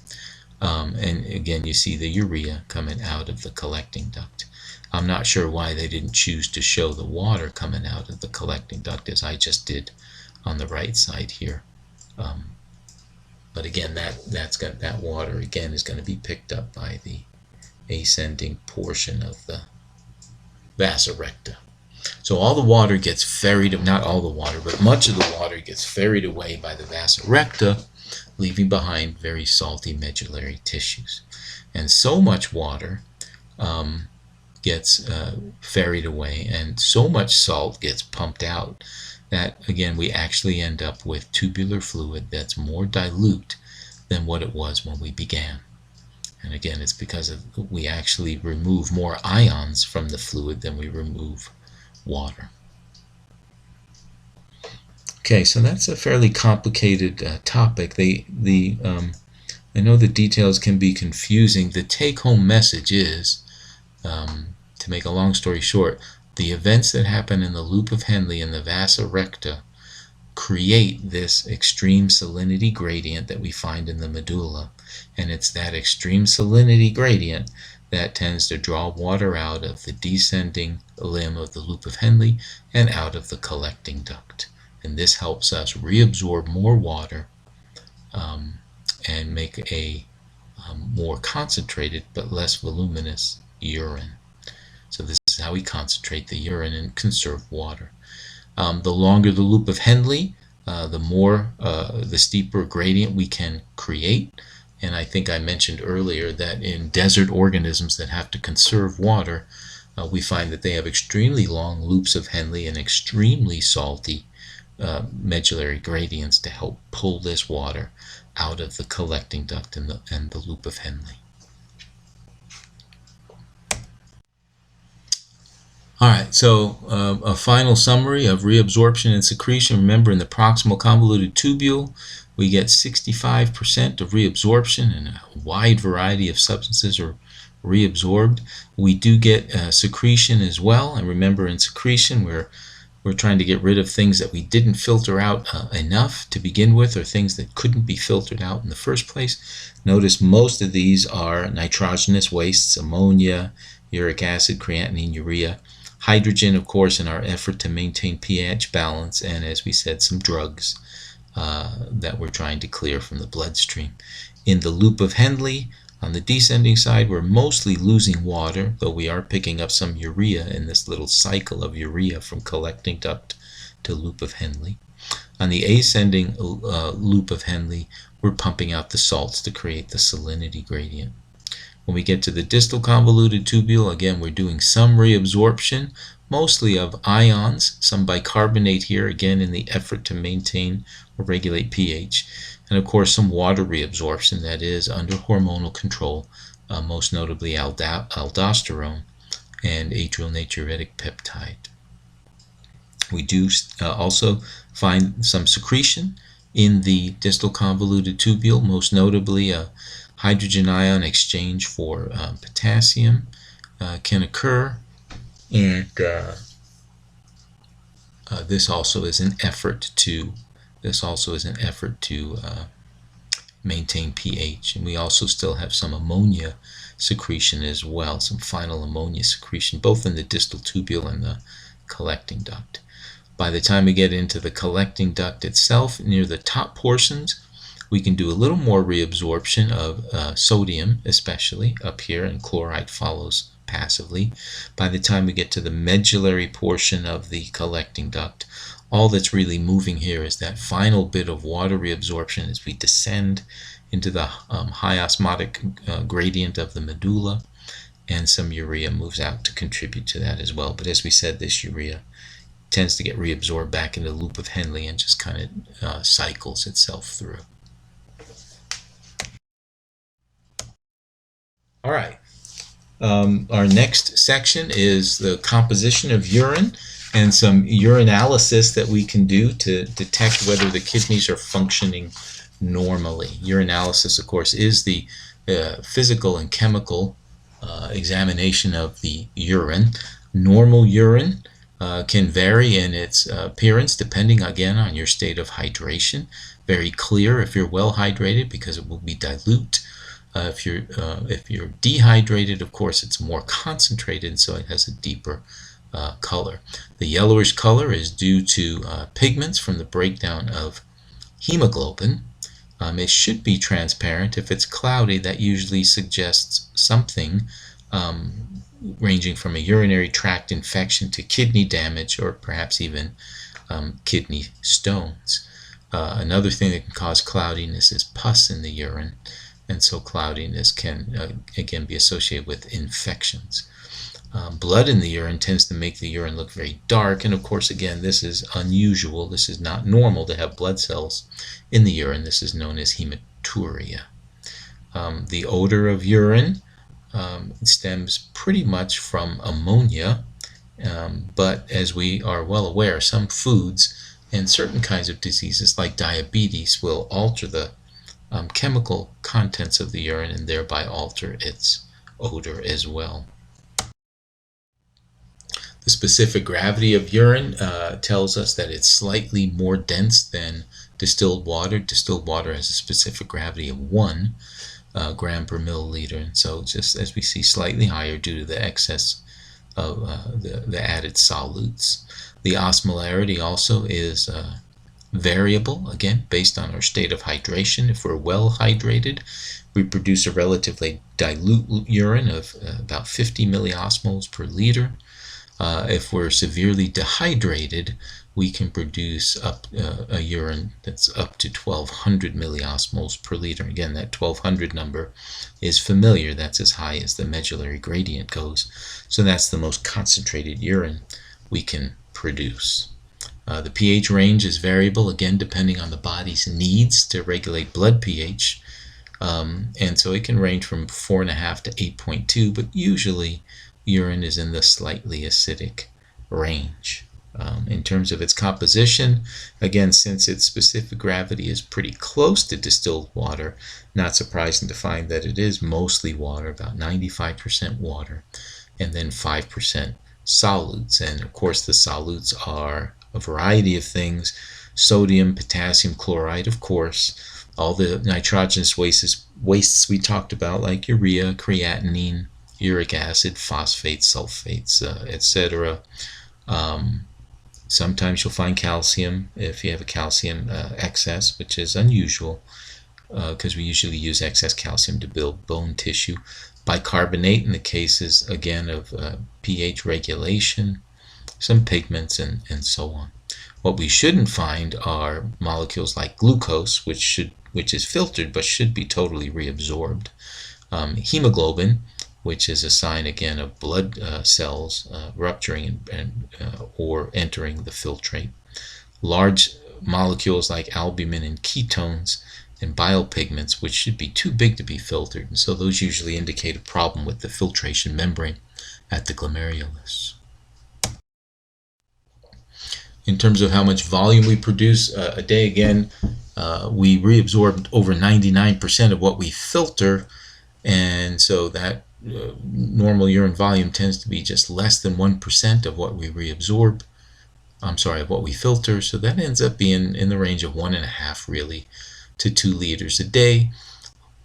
S1: And again, you see the urea coming out of the collecting duct. I'm not sure why they didn't choose to show the water coming out of the collecting duct as I just did on the right side here. But again, that water again is going to be picked up by the ascending portion of the vasa recta. So all the water gets ferried, not all the water, but much of the water gets ferried away by the vasa recta, leaving behind very salty medullary tissues. And so much water gets ferried away, and so much salt gets pumped out that, again, we actually end up with tubular fluid that's more dilute than what it was when we began. And again, it's because we actually remove more ions from the fluid than we remove water. Okay, so that's a fairly complicated topic. I know the details can be confusing. The take-home message is, to make a long story short, the events that happen in the loop of Henle and the vasa recta create this extreme salinity gradient that we find in the medulla. And it's that extreme salinity gradient that tends to draw water out of the descending limb of the loop of Henle and out of the collecting duct. And this helps us reabsorb more water and make a more concentrated but less voluminous urine. So this is how we concentrate the urine and conserve water. The longer the loop of Henle, the steeper gradient we can create. And I think I mentioned earlier that in desert organisms that have to conserve water, we find that they have extremely long loops of Henle and extremely salty medullary gradients to help pull this water out of the collecting duct and the loop of Henle. All right, so a final summary of reabsorption and secretion. Remember, in the proximal convoluted tubule, we get 65% of reabsorption, and a wide variety of substances are reabsorbed. We do get secretion as well, and remember, in secretion, we're trying to get rid of things that we didn't filter out enough to begin with, or things that couldn't be filtered out in the first place. Notice most of these are nitrogenous wastes: ammonia, uric acid, creatinine, urea. Hydrogen, of course, in our effort to maintain pH balance, and as we said, some drugs that we're trying to clear from the bloodstream. In the loop of Henle, on the descending side, we're mostly losing water, though we are picking up some urea in this little cycle of urea from collecting duct to loop of Henle. On the ascending loop of Henle, we're pumping out the salts to create the salinity gradient. When we get to the distal convoluted tubule, again, we're doing some reabsorption, mostly of ions, some bicarbonate here, again, in the effort to maintain or regulate pH, and of course some water reabsorption, that is, under hormonal control, most notably aldosterone and atrial natriuretic peptide. We do also find some secretion in the distal convoluted tubule, most notably a hydrogen ion exchange for potassium can occur, and This also is an effort to maintain pH, and we also still have some ammonia secretion as well, some final ammonia secretion, both in the distal tubule and the collecting duct. By the time we get into the collecting duct itself, near the top portions, we can do a little more reabsorption of sodium, especially up here, and chloride follows passively. By the time we get to the medullary portion of the collecting duct, all that's really moving here is that final bit of water reabsorption as we descend into the high osmotic gradient of the medulla, and some urea moves out to contribute to that as well. But as we said, this urea tends to get reabsorbed back into the loop of Henle and just kind of cycles itself through. All right. Our next section is the composition of urine and some urinalysis that we can do to detect whether the kidneys are functioning normally. Urinalysis, of course, is the physical and chemical examination of the urine. Normal urine can vary in its appearance depending, again, on your state of hydration. Very clear if you're well hydrated because it will be dilute. If you're dehydrated, of course, it's more concentrated, so it has a deeper color. The yellowish color is due to pigments from the breakdown of hemoglobin. It should be transparent. If it's cloudy, that usually suggests something ranging from a urinary tract infection to kidney damage, or perhaps even kidney stones. Another thing that can cause cloudiness is pus in the urine, and so cloudiness can again be associated with infections. Blood in the urine tends to make the urine look very dark, and of course, again, this is unusual. This is not normal to have blood cells in the urine. This is known as hematuria. The odor of urine stems pretty much from ammonia, but as we are well aware, some foods and certain kinds of diseases like diabetes will alter the chemical contents of the urine and thereby alter its odor as well. The specific gravity of urine tells us that it's slightly more dense than distilled water. Distilled water has a specific gravity of 1 gram per milliliter, and so just as we see, slightly higher due to the excess of the added solutes. The osmolarity also is variable, again, based on our state of hydration. If we're well hydrated, we produce a relatively dilute urine of about 50 milliosmoles per liter. If we're severely dehydrated, we can produce up a urine that's up to 1200 milliosmoles per liter. Again, that 1200 number is familiar. That's as high as the medullary gradient goes. So that's the most concentrated urine we can produce. The pH range is variable, again, depending on the body's needs to regulate blood pH. And so it can range from 4.5 to 8.2, but usually urine is in the slightly acidic range. In terms of its composition, again, since its specific gravity is pretty close to distilled water, not surprising to find that it is mostly water, about 95% water, and then 5% solutes. And of course, the solutes are a variety of things: sodium, potassium chloride, of course, all the nitrogenous wastes we talked about, like urea, creatinine, uric acid, phosphates, sulfates, etc. Sometimes you'll find calcium if you have a calcium excess, which is unusual because we usually use excess calcium to build bone tissue. Bicarbonate in the cases, again, of pH regulation, some pigments, and so on. What we shouldn't find are molecules like glucose, which is filtered but should be totally reabsorbed. Hemoglobin, which is a sign, again, of blood cells rupturing or entering the filtrate. Large molecules like albumin and ketones and bile pigments, which should be too big to be filtered, and so those usually indicate a problem with the filtration membrane at the glomerulus. In terms of how much volume we produce a day, again, we reabsorb over 99% of what we filter, and so that normal urine volume tends to be just less than 1% of what we reabsorb. of what we filter. So that ends up being in the range of 1.5 really to 2 liters a day.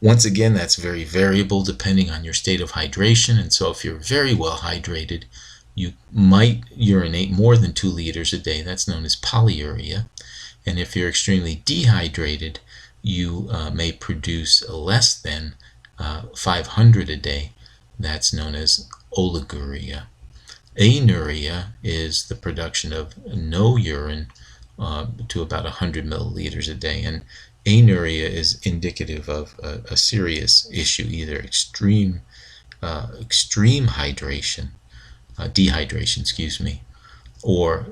S1: Once again, that's very variable depending on your state of hydration. And so if you're very well hydrated, you might urinate more than 2 liters a day. That's known as polyuria. And if you're extremely dehydrated, you may produce less than 500 a day. That's known as oliguria. Anuria is the production of no urine to about 100 milliliters a day. And anuria is indicative of a serious issue, either extreme hydration, dehydration, excuse me, or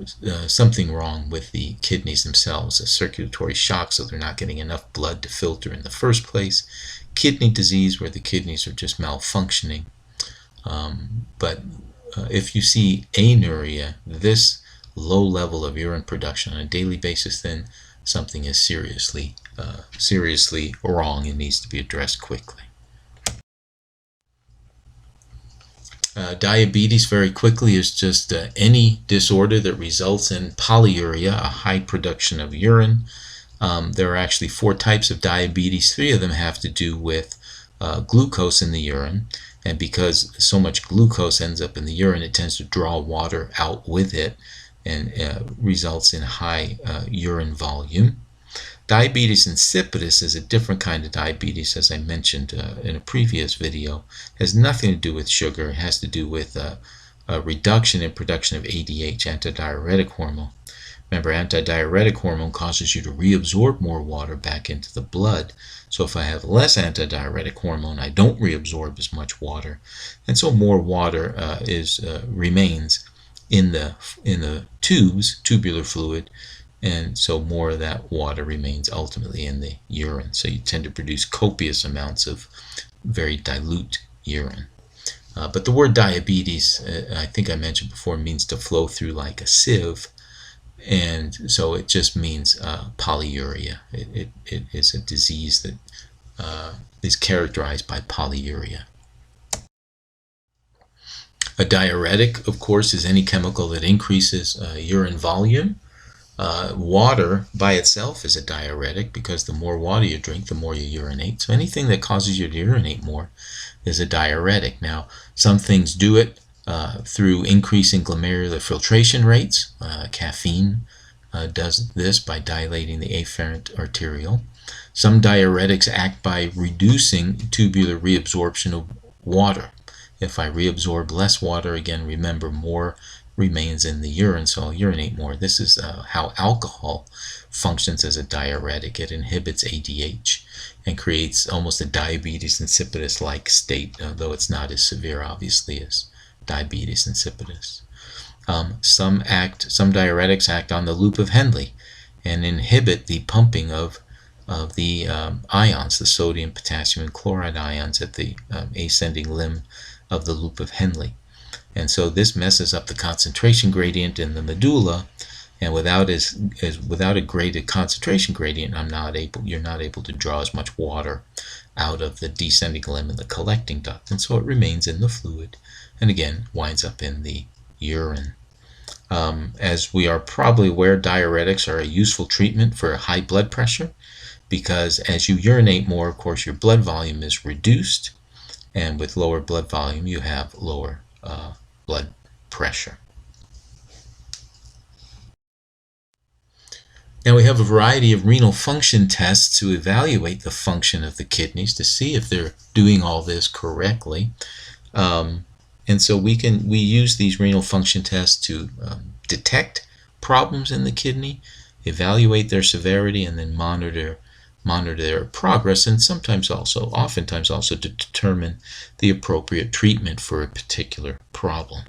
S1: something wrong with the kidneys themselves, a circulatory shock, so they're not getting enough blood to filter in the first place, kidney disease where the kidneys are just malfunctioning. But if you see anuria, this low level of urine production on a daily basis, then something is seriously wrong and needs to be addressed quickly. Diabetes, very quickly, is just any disorder that results in polyuria, a high production of urine. There are actually 4 types of diabetes. 3 of them have to do with glucose in the urine. And because so much glucose ends up in the urine, it tends to draw water out with it and results in high urine volume. Diabetes insipidus is a different kind of diabetes, as I mentioned in a previous video. It has nothing to do with sugar. It has to do with a reduction in production of ADH, antidiuretic hormone. Remember, antidiuretic hormone causes you to reabsorb more water back into the blood. So if I have less antidiuretic hormone, I don't reabsorb as much water, and so more water remains in the tubes, tubular fluid, and so more of that water remains ultimately in the urine. So you tend to produce copious amounts of very dilute urine. But the word diabetes, I think I mentioned before, means to flow through like a sieve. And so it just means polyuria. It is a disease that is characterized by polyuria. A diuretic, of course, is any chemical that increases urine volume. Water by itself is a diuretic because the more water you drink, the more you urinate. So anything that causes you to urinate more is a diuretic. Now, some things do it through increasing glomerular filtration rates. Caffeine does this by dilating the afferent arteriole. Some diuretics act by reducing tubular reabsorption of water. If I reabsorb less water, again, remember, more remains in the urine, so I'll urinate more. This is how alcohol functions as a diuretic. It inhibits ADH and creates almost a diabetes insipidus-like state, though it's not as severe, obviously, as diabetes insipidus. Some diuretics act on the loop of Henle and inhibit the pumping of the ions, the sodium, potassium, and chloride ions at the ascending limb of the loop of Henle. And so this messes up the concentration gradient in the medulla, and without a graded concentration gradient, you're not able to draw as much water out of the descending limb and the collecting duct, and so it remains in the fluid, and again winds up in the urine. As we are probably aware, diuretics are a useful treatment for high blood pressure, because as you urinate more, of course, your blood volume is reduced, and with lower blood volume, you have lower blood pressure. Now we have a variety of renal function tests to evaluate the function of the kidneys to see if they're doing all this correctly. And so we use these renal function tests to detect problems in the kidney, evaluate their severity, and then monitor their progress, and oftentimes also to determine the appropriate treatment for a particular problem.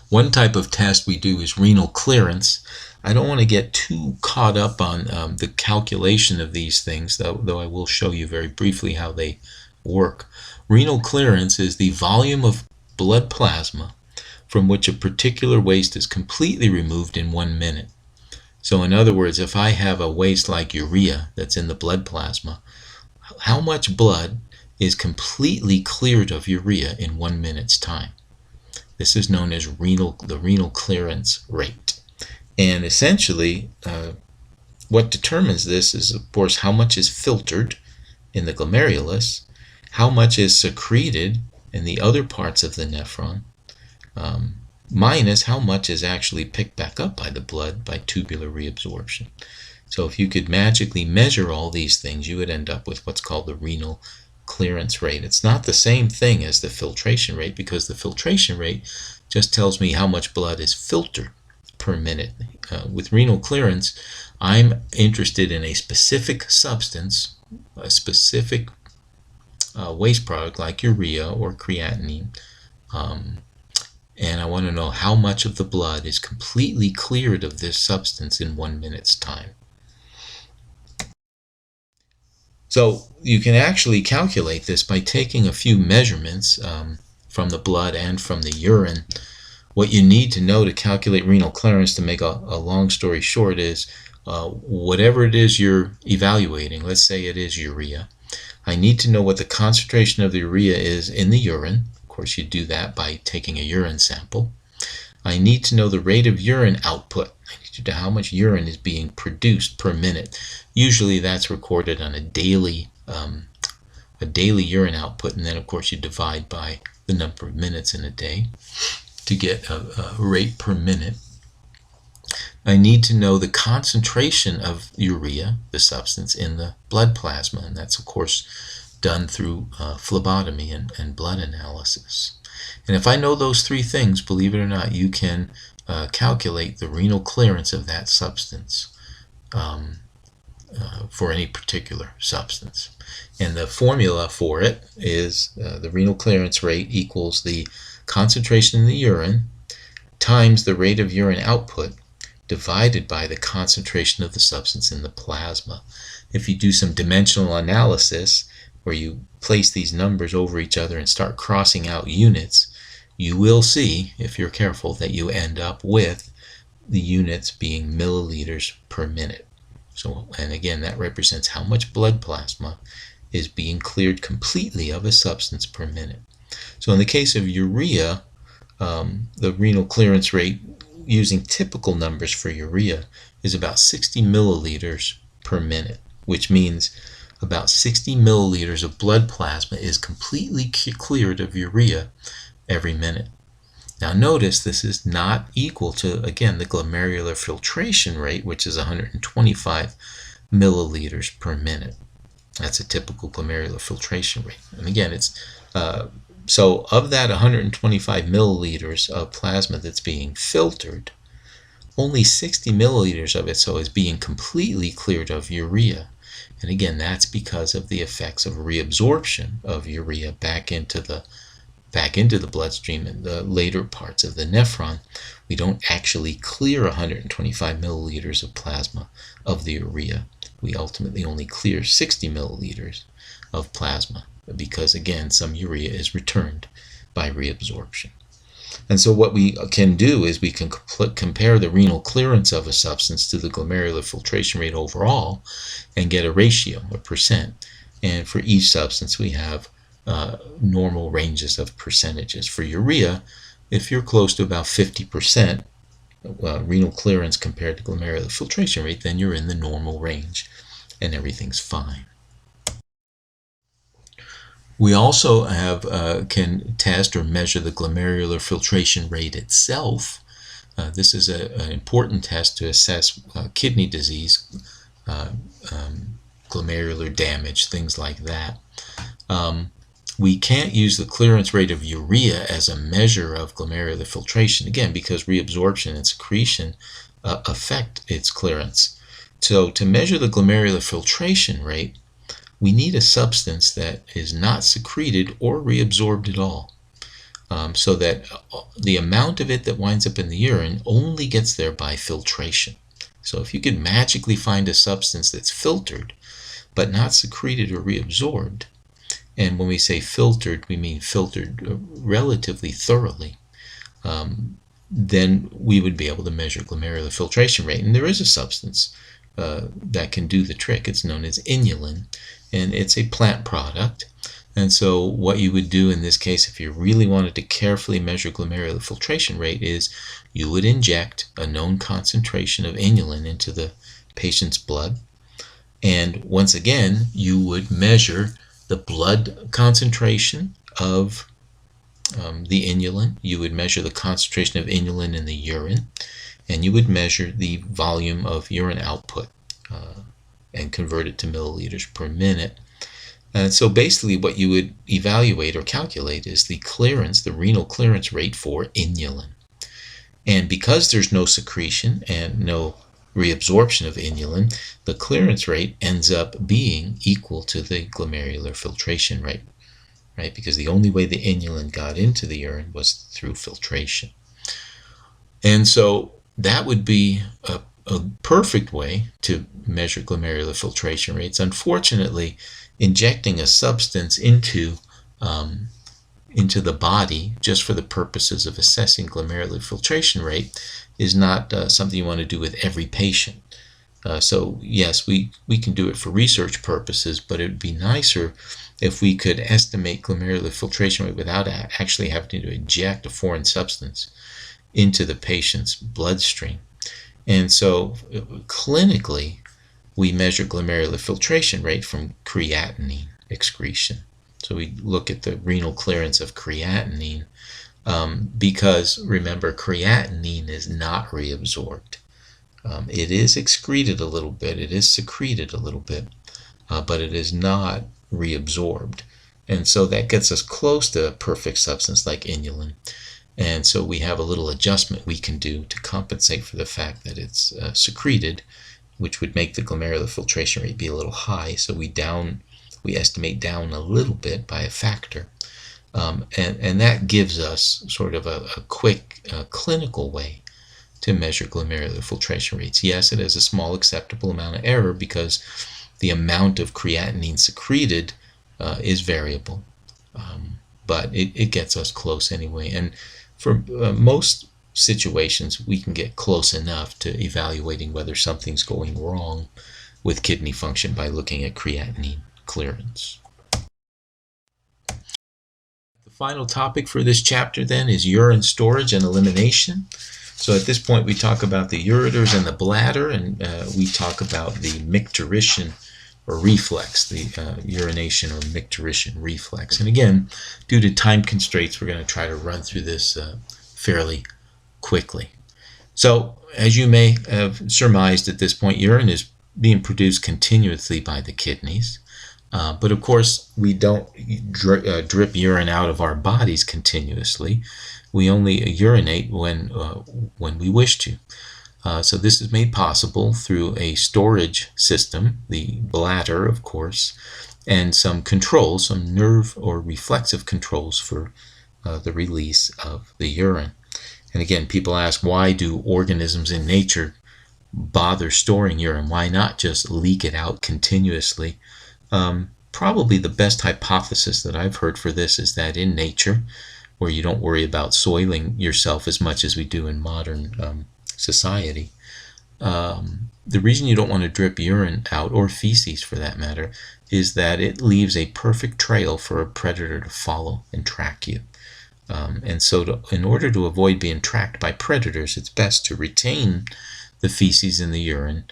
S1: One type of test we do is renal clearance. I don't want to get too caught up on the calculation of these things, though I will show you very briefly how they work. Renal clearance is the volume of blood plasma from which a particular waste is completely removed in 1 minute. So in other words, if I have a waste like urea that's in the blood plasma, how much blood is completely cleared of urea in 1 minute's time? This is known as the renal clearance rate. And essentially, what determines this is, of course, how much is filtered in the glomerulus, how much is secreted in the other parts of the nephron, minus how much is actually picked back up by the blood by tubular reabsorption. So if you could magically measure all these things, you would end up with what's called the renal clearance rate. It's not the same thing as the filtration rate, because the filtration rate just tells me how much blood is filtered per minute. With renal clearance, I'm interested in a specific substance, a specific waste product like urea or creatinine, and I want to know how much of the blood is completely cleared of this substance in 1 minute's time. So you can actually calculate this by taking a few measurements from the blood and from the urine. What you need to know to calculate renal clearance, to make a long story short, is whatever it is you're evaluating, let's say it is urea, I need to know what the concentration of the urea is in the urine. Of course, you do that by taking a urine sample. I need to know the rate of urine output. I need to know how much urine is being produced per minute. Usually that's recorded on a daily urine output, and then of course you divide by the number of minutes in a day to get a rate per minute. I need to know the concentration of urea, the substance, in the blood plasma, and that's of course done through phlebotomy and blood analysis. And if I know those three things, believe it or not, you can calculate the renal clearance of that substance for any particular substance. And the formula for it is the renal clearance rate equals the concentration in the urine times the rate of urine output divided by the concentration of the substance in the plasma. If you do some dimensional analysis where you place these numbers over each other and start crossing out units, you will see, if you're careful, that you end up with the units being milliliters per minute. So, and again, that represents how much blood plasma is being cleared completely of a substance per minute. So in the case of urea, the renal clearance rate using typical numbers for urea is about 60 milliliters per minute, which means about 60 milliliters of blood plasma is completely cleared of urea every minute. Now notice this is not equal to, again, the glomerular filtration rate, which is 125 milliliters per minute. That's a typical glomerular filtration rate. And again, it's so of that 125 milliliters of plasma that's being filtered, only 60 milliliters of it is being completely cleared of urea. And again, that's because of the effects of reabsorption of urea back into the bloodstream in the later parts of the nephron. We don't actually clear 125 milliliters of plasma of the urea. We ultimately only clear 60 milliliters of plasma because, again, some urea is returned by reabsorption. And so what we can do is we can compare the renal clearance of a substance to the glomerular filtration rate overall and get a ratio, a percent. And for each substance we have normal ranges of percentages. For urea, if you're close to about 50% renal clearance compared to glomerular filtration rate, then you're in the normal range and everything's fine. We also can test or measure the glomerular filtration rate itself. This is an important test to assess kidney disease, glomerular damage, things like that. We can't use the clearance rate of urea as a measure of glomerular filtration, again, because reabsorption and secretion affect its clearance. So to measure the glomerular filtration rate, we need a substance that is not secreted or reabsorbed at all, so that the amount of it that winds up in the urine only gets there by filtration. So if you could magically find a substance that's filtered but not secreted or reabsorbed, and when we say filtered, we mean filtered relatively thoroughly, then we would be able to measure glomerular filtration rate. And there is a substance that can do the trick. It's known as inulin, and it's a plant product And so what you would do in this case, if you really wanted to carefully measure glomerular filtration rate, is you would inject a known concentration of inulin into the patient's blood. And once again, you would measure the blood concentration of the inulin. You would measure the concentration of inulin in the urine, and you would measure the volume of urine output and convert it to milliliters per minute. And so basically what you would evaluate or calculate is the clearance, the renal clearance rate for inulin. And because there's no secretion and no reabsorption of inulin, the clearance rate ends up being equal to the glomerular filtration rate, right? Because the only way the inulin got into the urine was through filtration. And so that would be a perfect way to measure glomerular filtration rates. Unfortunately, injecting a substance into the body just for the purposes of assessing glomerular filtration rate is not something you want to do with every patient. So yes, we can do it for research purposes, but it would be nicer if we could estimate glomerular filtration rate without actually having to inject a foreign substance into the patient's bloodstream. And so clinically, we measure glomerular filtration rate from creatinine excretion. So we look at the renal clearance of creatinine because, remember, creatinine is not reabsorbed. It is excreted a little bit, it is secreted a little bit, but it is not reabsorbed. And so that gets us close to a perfect substance like inulin. And so we have a little adjustment we can do to compensate for the fact that it's secreted, which would make the glomerular filtration rate be a little high. So we estimate down a little bit by a factor. And that gives us sort of a quick clinical way to measure glomerular filtration rates. Yes, it has a small acceptable amount of error because the amount of creatinine secreted is variable. But it gets us close anyway. And for most situations, we can get close enough to evaluating whether something's going wrong with kidney function by looking at creatinine clearance. The final topic for this chapter then is urine storage and elimination. So at this point we talk about the ureters and the bladder, and we talk about the micturition or reflex, the urination or micturition reflex. And again, due to time constraints, we're going to try to run through this fairly quickly. So as you may have surmised at this point, urine is being produced continuously by the kidneys. But of course, we don't drip urine out of our bodies continuously. We only urinate when we wish to. So this is made possible through a storage system, the bladder, of course, and some controls, some nerve or reflexive controls for the release of the urine. And again, people ask, why do organisms in nature bother storing urine? Why not just leak it out continuously? Probably the best hypothesis that I've heard for this is that in nature, where you don't worry about soiling yourself as much as we do in modern society, the reason you don't want to drip urine out, or feces for that matter, is that it leaves a perfect trail for a predator to follow and track you. And so in order to avoid being tracked by predators, it's best to retain the feces in the urine,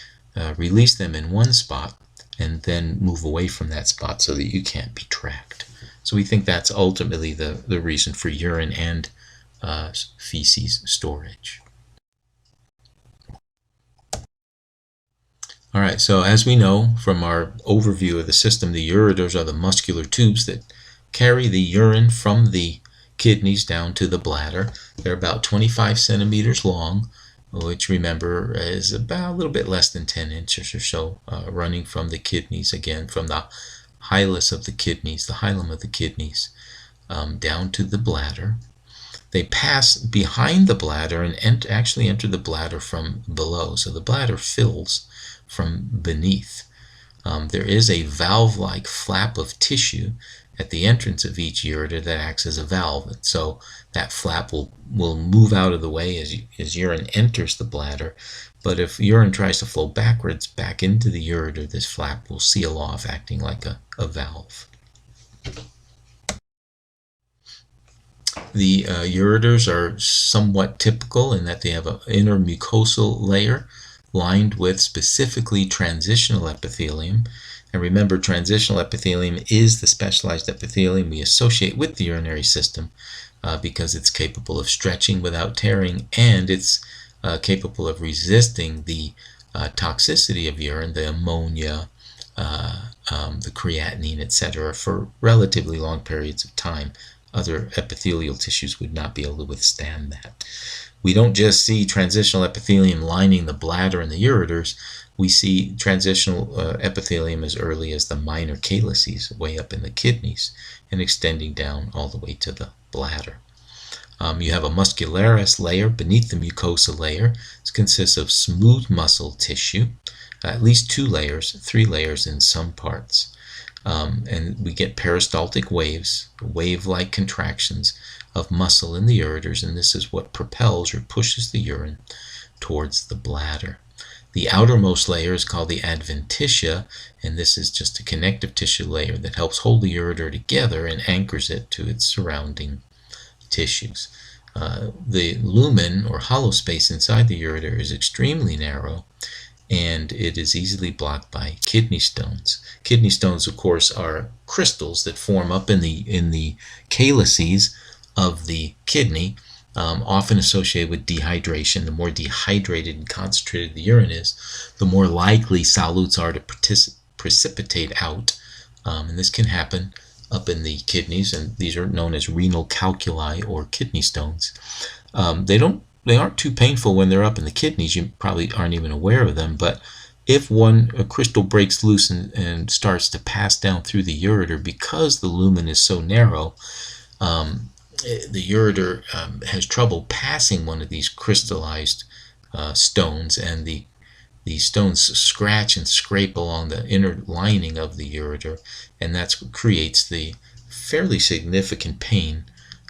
S1: release them in one spot, and then move away from that spot so that you can't be tracked. So we think that's ultimately the reason for urine and feces storage. All right, so as we know from our overview of the system, the ureters are the muscular tubes that carry the urine from the kidneys down to the bladder. They're about 25 centimeters long, which, remember, is about a little bit less than 10 inches or so, running from the kidneys, again, from the hilus of the kidneys, the hilum of the kidneys, down to the bladder. They pass behind the bladder and actually enter the bladder from below. So the bladder fills from beneath. There is a valve-like flap of tissue at the entrance of each ureter that acts as a valve. And so that flap will move out of the way as urine enters the bladder. But if urine tries to flow backwards back into the ureter, this flap will seal off, acting like a valve. The ureters are somewhat typical in that they have an inner mucosal layer lined with specifically transitional epithelium. And remember, transitional epithelium is the specialized epithelium we associate with the urinary system because it's capable of stretching without tearing, and it's capable of resisting the toxicity of urine, the ammonia, the creatinine, etc., for relatively long periods of time. Other epithelial tissues would not be able to withstand that. We don't just see transitional epithelium lining the bladder and the ureters. We see transitional epithelium as early as the minor calyces, way up in the kidneys, and extending down all the way to the bladder. You have a muscularis layer beneath the mucosa layer. This consists of smooth muscle tissue, at least 2 layers, 3 layers in some parts. And we get peristaltic waves, wave-like contractions of muscle in the ureters, and this is what propels or pushes the urine towards the bladder. The outermost layer is called the adventitia, and this is just a connective tissue layer that helps hold the ureter together and anchors it to its surrounding tissues. The lumen or hollow space inside the ureter is extremely narrow, and it is easily blocked by kidney stones. Kidney stones, of course, are crystals that form up in the calyces of the kidney, often associated with dehydration. The more dehydrated and concentrated the urine is, the more likely solutes are to precipitate out, and this can happen up in the kidneys, and these are known as renal calculi or kidney stones. They aren't too painful when they're up in the kidneys. You probably aren't even aware of them, but if a crystal breaks loose and starts to pass down through the ureter, because the lumen is so narrow, the ureter has trouble passing one of these crystallized stones, and the stones scratch and scrape along the inner lining of the ureter, and that's what creates the fairly significant pain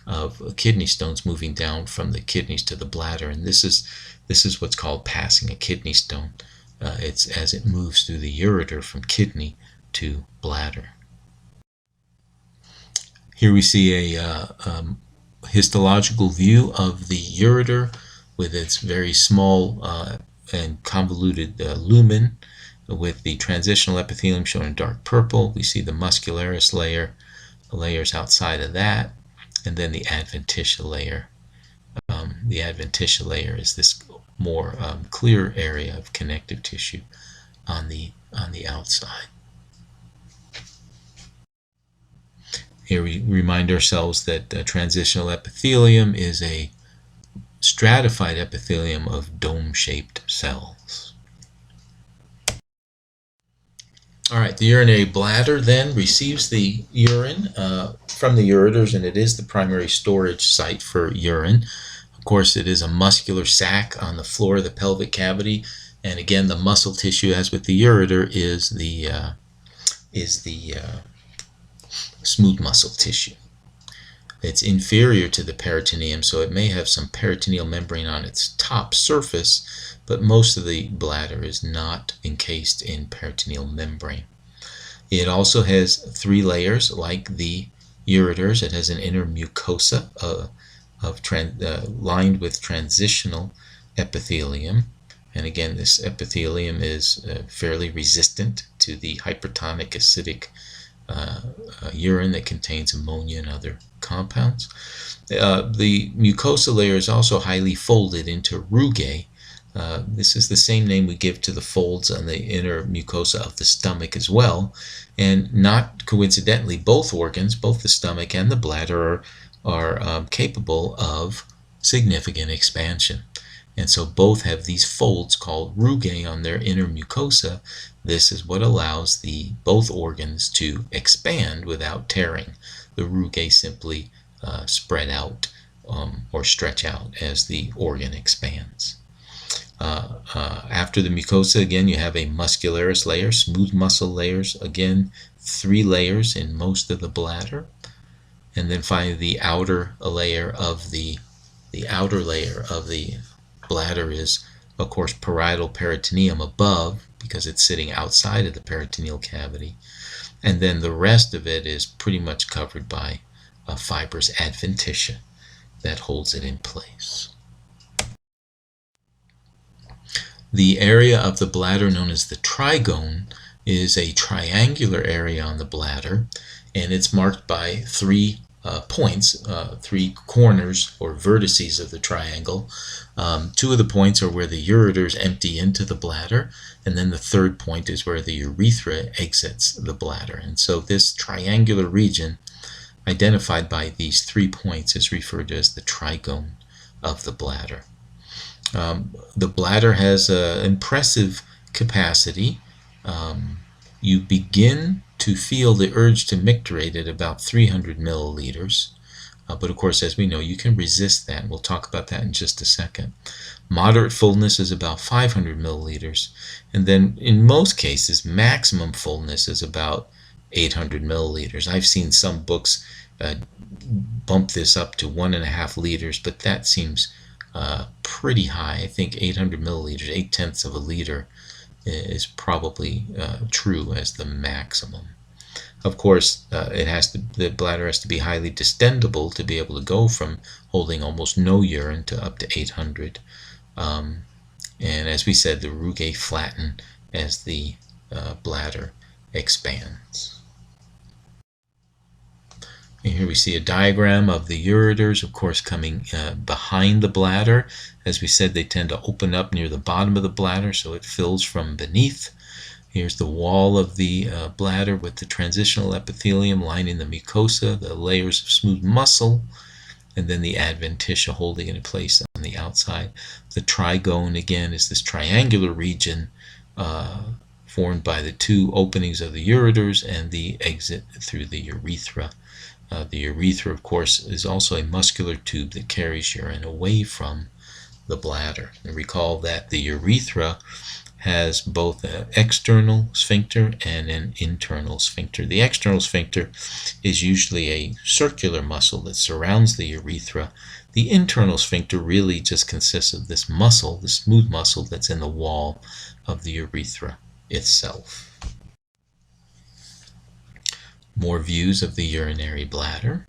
S1: of kidney stones moving down from the kidneys to the bladder. And this is what's called passing a kidney stone. It's as it moves through the ureter from kidney to bladder. Here we see a histological view of the ureter with its very small and convoluted lumen, with the transitional epithelium shown in dark purple. We see the muscularis layer, the layers outside of that, and then the adventitia layer. The adventitia layer is this more clear area of connective tissue on the outside. Here we remind ourselves that transitional epithelium is a stratified epithelium of dome-shaped cells. All right, the urinary bladder then receives the urine from the ureters, and it is the primary storage site for urine. Of course, it is a muscular sac on the floor of the pelvic cavity, and again, the muscle tissue, as with the ureter, is the smooth muscle tissue. It's inferior to the peritoneum, so it may have some peritoneal membrane on its top surface, but most of the bladder is not encased in peritoneal membrane. It also has 3 layers like the ureters. It has an inner mucosa lined with transitional epithelium, and again, this epithelium is fairly resistant to the hypertonic acidic urine that contains ammonia and other compounds. The mucosa layer is also highly folded into rugae. This is the same name we give to the folds on the inner mucosa of the stomach as well, and not coincidentally, both organs, both the stomach and the bladder, are capable of significant expansion. And so both have these folds called rugae on their inner mucosa. This is what allows both organs to expand without tearing. The rugae simply spread out or stretch out as the organ expands. After the mucosa, again, you have a muscularis layer, smooth muscle layers, again, 3 layers in most of the bladder. And then finally, the outer layer of the bladder is, of course, parietal peritoneum above, because it's sitting outside of the peritoneal cavity. And then the rest of it is pretty much covered by fibrous adventitia. that holds it in place. The area of the bladder known as the trigone is a triangular area on the bladder, and it's marked by three points, three corners or vertices of the triangle. Two of the points are where the ureters empty into the bladder, and then the third point is where the urethra exits the bladder. And so this triangular region identified by these 3 points is referred to as the trigone of the bladder. The bladder has an impressive capacity. You begin to feel the urge to micturate at about 300 milliliters. But of course, as we know, you can resist that. We'll talk about that in just a second. Moderate fullness is about 500 milliliters. And then in most cases, maximum fullness is about 800 milliliters. I've seen some books bump this up to 1.5 liters, but that seems pretty high. I think 800 milliliters, 0.8 of a liter, is probably true as the maximum. Of course, the bladder has to be highly distendable to be able to go from holding almost no urine to up to 800. And as we said, the rugae flatten as the bladder expands. And here we see a diagram of the ureters, of course, coming behind the bladder. As we said, they tend to open up near the bottom of the bladder, so it fills from beneath. Here's the wall of the bladder with the transitional epithelium lining the mucosa, the layers of smooth muscle, and then the adventitia holding it in place on the outside. The trigone, again, is this triangular region formed by the 2 openings of the ureters and the exit through the urethra. The urethra, of course, is also a muscular tube that carries urine away from the bladder. And recall that the urethra has both an external sphincter and an internal sphincter. The external sphincter is usually a circular muscle that surrounds the urethra. The internal sphincter really just consists of this muscle, the smooth muscle that's in the wall of the urethra itself. More views of the urinary bladder.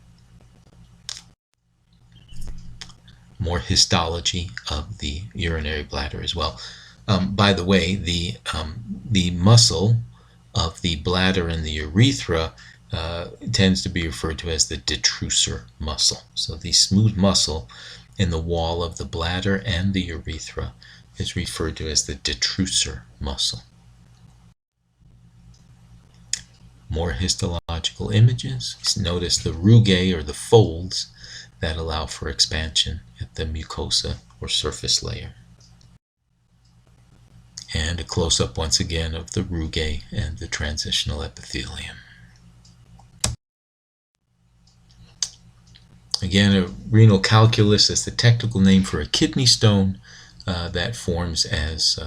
S1: More histology of the urinary bladder as well. By the way, the muscle of the bladder and the urethra tends to be referred to as the detrusor muscle. So the smooth muscle in the wall of the bladder and the urethra is referred to as the detrusor muscle. More histological images. Notice the rugae, or the folds, that allow for expansion at the mucosa or surface layer. And a close-up once again of the rugae and the transitional epithelium. Again, a renal calculus is the technical name for a kidney stone that forms as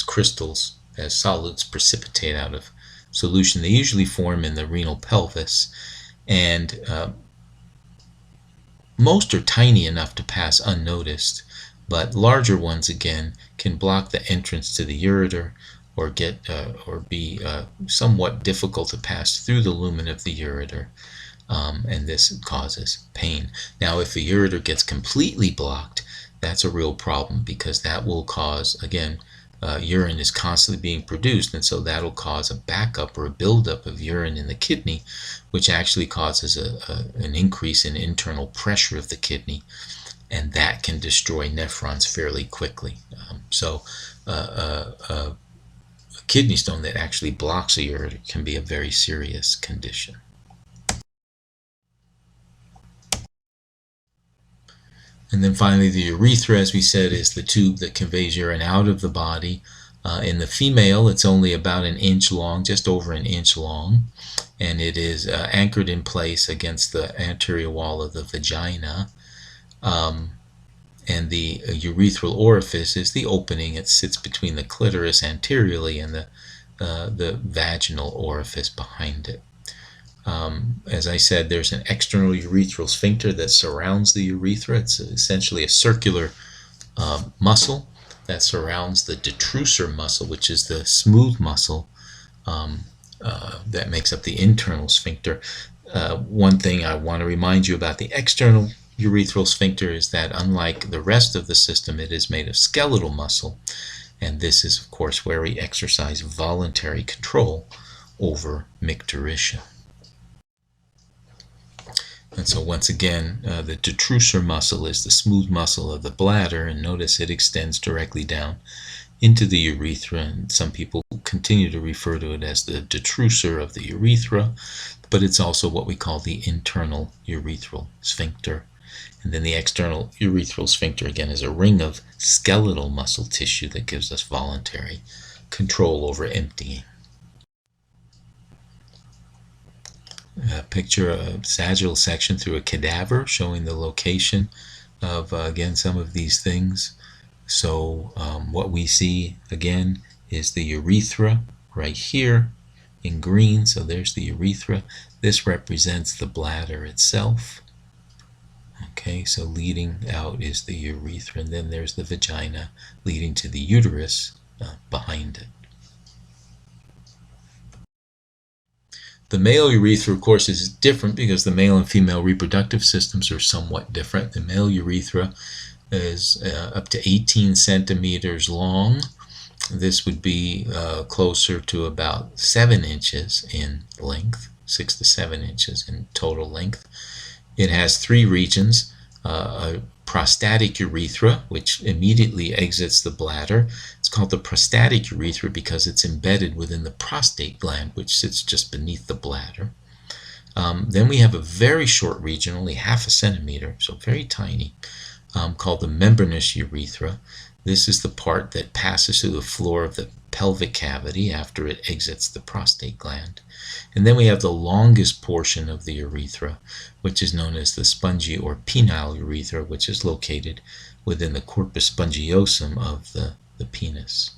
S1: crystals, as solids precipitate out of solution. They usually form in the renal pelvis, and most are tiny enough to pass unnoticed, but larger ones again can block the entrance to the ureter or be somewhat difficult to pass through the lumen of the ureter, and this causes pain. Now, if the ureter gets completely blocked, that's a real problem, because that will cause, again, urine is constantly being produced, and so that'll cause a backup or a buildup of urine in the kidney, which actually causes an increase in internal pressure of the kidney, and that can destroy nephrons fairly quickly. So a kidney stone that actually blocks a ureter can be a very serious condition. And then finally, the urethra, as we said, is the tube that conveys urine out of the body. In the female, it's only about 1 inch long, just over 1 inch long, and it is anchored in place against the anterior wall of the vagina. And the urethral orifice is the opening. It sits between the clitoris anteriorly and the vaginal orifice behind it. As I said, there's an external urethral sphincter that surrounds the urethra. It's essentially a circular muscle that surrounds the detrusor muscle, which is the smooth muscle that makes up the internal sphincter. One thing I want to remind you about the external urethral sphincter is that unlike the rest of the system, it is made of skeletal muscle, and this is, of course, where we exercise voluntary control over micturition. And so once again, the detrusor muscle is the smooth muscle of the bladder, and notice it extends directly down into the urethra, and some people continue to refer to it as the detrusor of the urethra, but it's also what we call the internal urethral sphincter. And then the external urethral sphincter, again, is a ring of skeletal muscle tissue that gives us voluntary control over emptying. Picture a sagittal section through a cadaver showing the location of, again, some of these things. So what we see, again, is the urethra right here in green. So there's the urethra. This represents the bladder itself. Okay, so leading out is the urethra, and then there's the vagina leading to the uterus behind it. The male urethra, of course, is different because the male and female reproductive systems are somewhat different. The male urethra is up to 18 centimeters long. This would be closer to about 7 inches in length, 6 to 7 inches in total length. It has 3 regions, a prostatic urethra, which immediately exits the bladder. It's called the prostatic urethra because it's embedded within the prostate gland, which sits just beneath the bladder. Then we have a very short region, only 0.5 centimeter, so very tiny, called the membranous urethra. This is the part that passes through the floor of the pelvic cavity after it exits the prostate gland. And then we have the longest portion of the urethra, which is known as the spongy or penile urethra, which is located within the corpus spongiosum of the penis.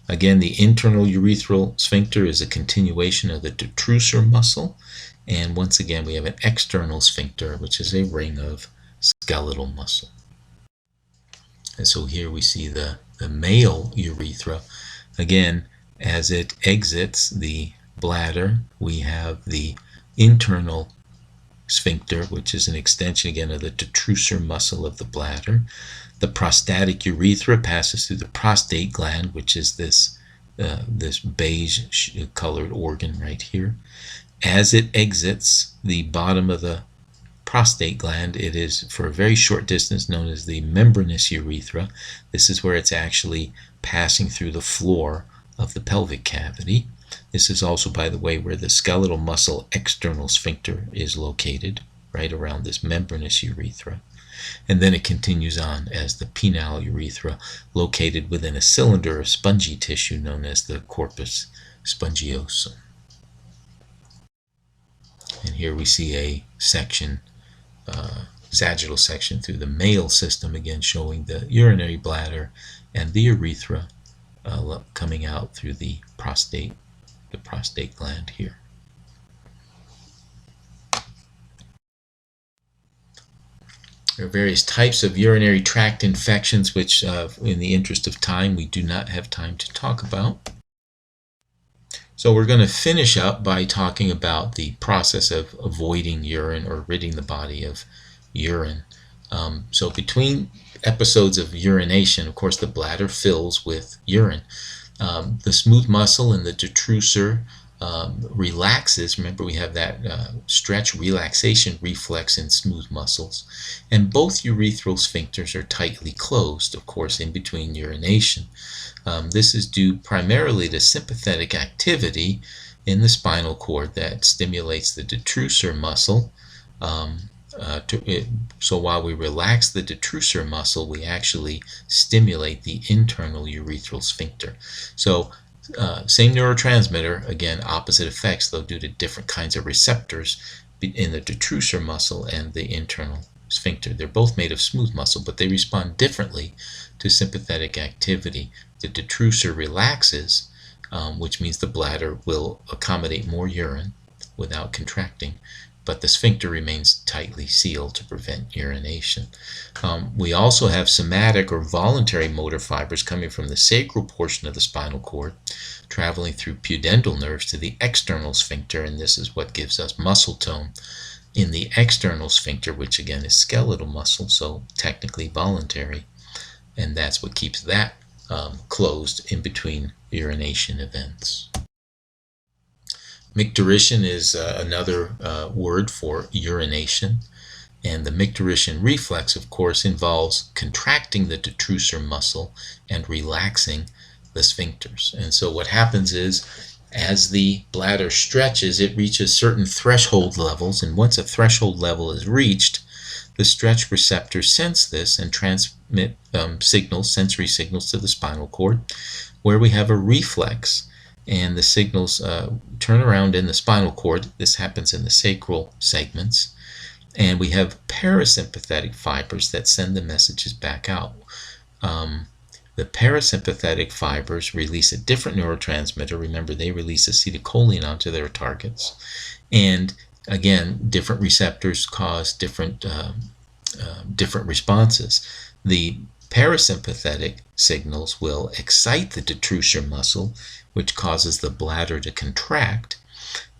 S1: Again, the internal urethral sphincter is a continuation of the detrusor muscle. And once again, we have an external sphincter, which is a ring of skeletal muscle. And so here we see the male urethra. Again, as it exits the bladder, we have the internal sphincter, which is an extension again of the detrusor muscle of the bladder. The prostatic urethra passes through the prostate gland, which is this beige colored organ right here. As it exits the bottom of the prostate gland, it is for a very short distance known as the membranous urethra. This is where it's actually passing through the floor of the pelvic cavity. This is also, by the way, where the skeletal muscle external sphincter is located, right around this membranous urethra. And then it continues on as the penile urethra, located within a cylinder of spongy tissue known as the corpus spongiosum. And here we see a section, sagittal section through the male system, again showing the urinary bladder and the urethra coming out through the prostate gland here. There are various types of urinary tract infections, which in the interest of time, we do not have time to talk about. So we're going to finish up by talking about the process of avoiding urine or ridding the body of urine. So between episodes of urination, of course, the bladder fills with urine. The smooth muscle and the detrusor relaxes. Remember, we have that stretch relaxation reflex in smooth muscles. And both urethral sphincters are tightly closed, of course, in between urination. This is due primarily to sympathetic activity in the spinal cord that stimulates the detrusor muscle. So while we relax the detrusor muscle, we actually stimulate the internal urethral sphincter. So same neurotransmitter, again, opposite effects, though due to different kinds of receptors in the detrusor muscle and the internal sphincter. They're both made of smooth muscle, but they respond differently to sympathetic activity. The detrusor relaxes, which means the bladder will accommodate more urine without contracting, but the sphincter remains tightly sealed to prevent urination. We also have somatic or voluntary motor fibers coming from the sacral portion of the spinal cord, traveling through pudendal nerves to the external sphincter, and this is what gives us muscle tone. in the external sphincter, which again is skeletal muscle, so technically voluntary, and that's what keeps that closed in between urination events. Micturition is another word for urination, and the micturition reflex, of course, involves contracting the detrusor muscle and relaxing the sphincters. And so what happens is, as the bladder stretches, it reaches certain threshold levels, and once a threshold level is reached, the stretch receptors sense this and transmit sensory signals to the spinal cord, where we have a reflex, and the signals turn around in the spinal cord. This happens in the sacral segments, and we have parasympathetic fibers that send the messages back out. The parasympathetic fibers release a different neurotransmitter. Remember, they release acetylcholine onto their targets. And again, different receptors cause different responses. The parasympathetic signals will excite the detrusor muscle, which causes the bladder to contract,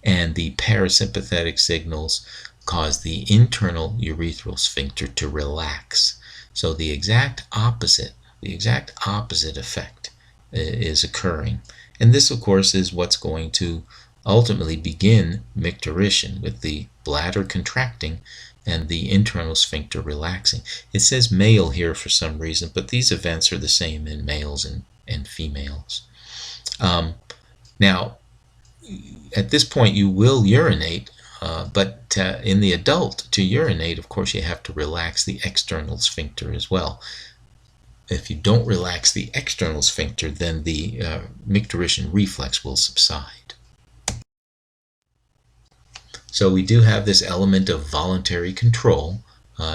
S1: and the parasympathetic signals cause the internal urethral sphincter to relax. So the exact opposite effect is occurring. And this, of course, is what's going to ultimately begin micturition, with the bladder contracting and the internal sphincter relaxing. It says male here for some reason, but these events are the same in males and females. Now, at this point, you will urinate, but in the adult, to urinate, of course, you have to relax the external sphincter as well. If you don't relax the external sphincter, then the micturition reflex will subside. So we do have this element of voluntary control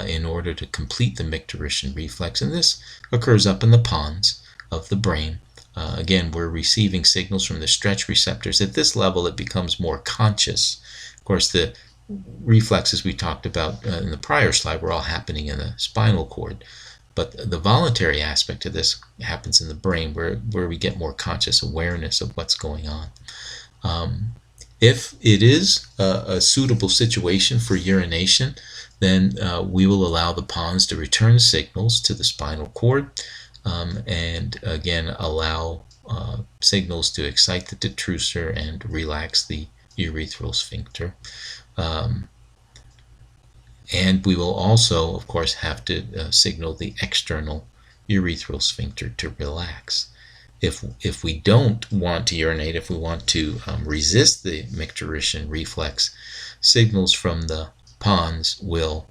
S1: in order to complete the micturition reflex, and this occurs up in the pons of the brain. Again, we're receiving signals from the stretch receptors. At this level, it becomes more conscious. Of course, the reflexes we talked about in the prior slide were all happening in the spinal cord. But the voluntary aspect of this happens in the brain, where we get more conscious awareness of what's going on. If it is a suitable situation for urination, then we will allow the pons to return signals to the spinal cord, and again allow signals to excite the detrusor and relax the urethral sphincter. And we will also, of course, have to signal the external urethral sphincter to relax. If we don't want to urinate, if we want to resist the micturition reflex, signals from the pons will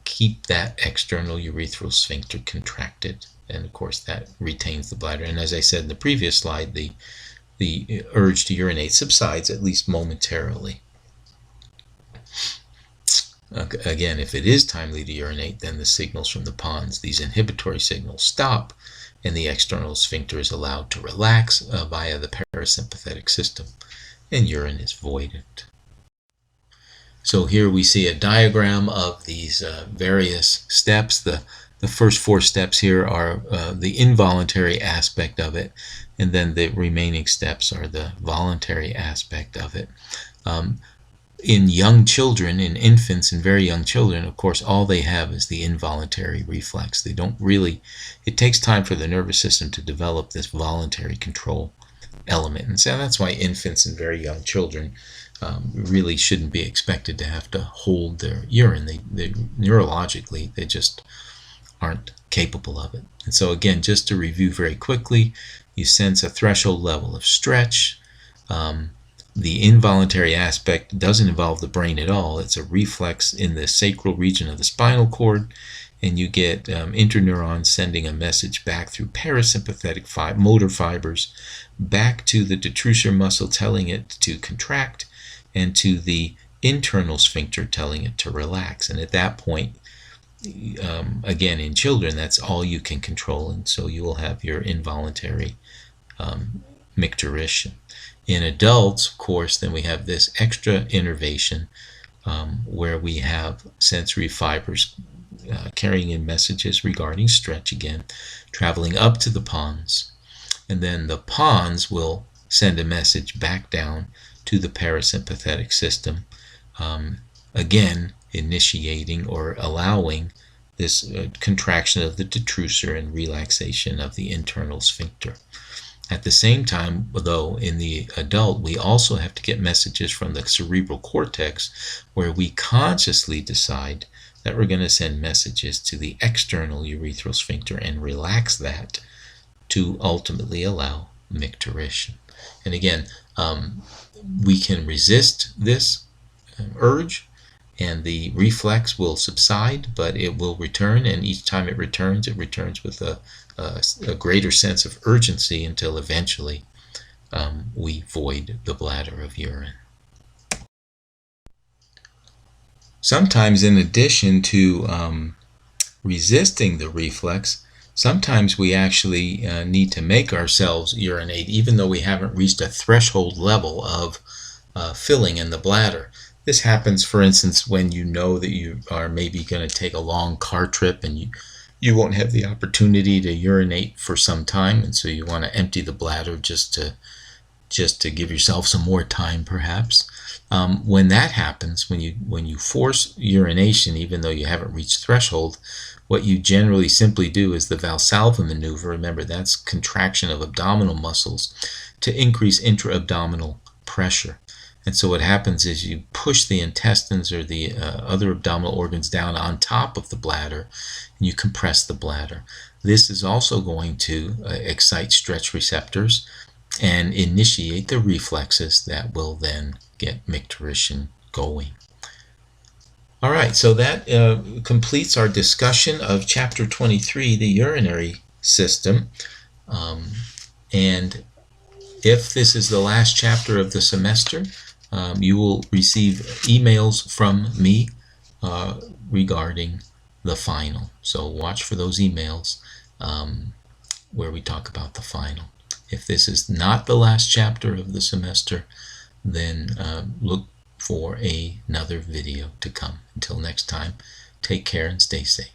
S1: keep that external urethral sphincter contracted, and of course that retains the bladder. And as I said in the previous slide, the urge to urinate subsides, at least momentarily. Again, if it is timely to urinate, then the signals from the pons, these inhibitory signals, stop, and the external sphincter is allowed to relax via the parasympathetic system, and urine is voided. So here we see a diagram of these various steps. The first 4 steps here are the involuntary aspect of it, and then the remaining steps are the voluntary aspect of it. In young children, in infants and very young children, of course, all they have is the involuntary reflex. They don't really, it takes time for the nervous system to develop this voluntary control element. And so that's why infants and very young children really shouldn't be expected to have to hold their urine. They neurologically, they just aren't capable of it. And so again, just to review very quickly, you sense a threshold level of stretch. The involuntary aspect doesn't involve the brain at all. It's a reflex in the sacral region of the spinal cord, and you get interneurons sending a message back through parasympathetic motor fibers back to the detrusor muscle, telling it to contract, and to the internal sphincter, telling it to relax. And at that point, again, in children, that's all you can control, and so you will have your involuntary micturition. In adults, of course, then we have this extra innervation where we have sensory fibers carrying in messages regarding stretch, again, traveling up to the pons, and then the pons will send a message back down to the parasympathetic system, again initiating or allowing this contraction of the detrusor and relaxation of the internal sphincter. At the same time, though, in the adult, we also have to get messages from the cerebral cortex where we consciously decide that we're going to send messages to the external urethral sphincter and relax that to ultimately allow micturition. And again, we can resist this urge, and the reflex will subside, but it will return, and each time it returns with a greater sense of urgency until eventually we void the bladder of urine. Sometimes, in addition to resisting the reflex, sometimes we actually need to make ourselves urinate even though we haven't reached a threshold level of filling in the bladder. This happens, for instance, when you know that you are maybe going to take a long car trip and you won't have the opportunity to urinate for some time, and so you want to empty the bladder just to give yourself some more time, perhaps. When that happens, when you force urination even though you haven't reached threshold, what you generally simply do is the Valsalva maneuver. Remember, that's contraction of abdominal muscles to increase intra-abdominal pressure. And so what happens is you push the intestines or the other abdominal organs down on top of the bladder, and you compress the bladder. This is also going to excite stretch receptors and initiate the reflexes that will then get micturition going. All right, so that completes our discussion of Chapter 23, the urinary system. And if this is the last chapter of the semester, you will receive emails from me regarding the final. So watch for those emails where we talk about the final. If this is not the last chapter of the semester, then look for another video to come. Until next time, take care and stay safe.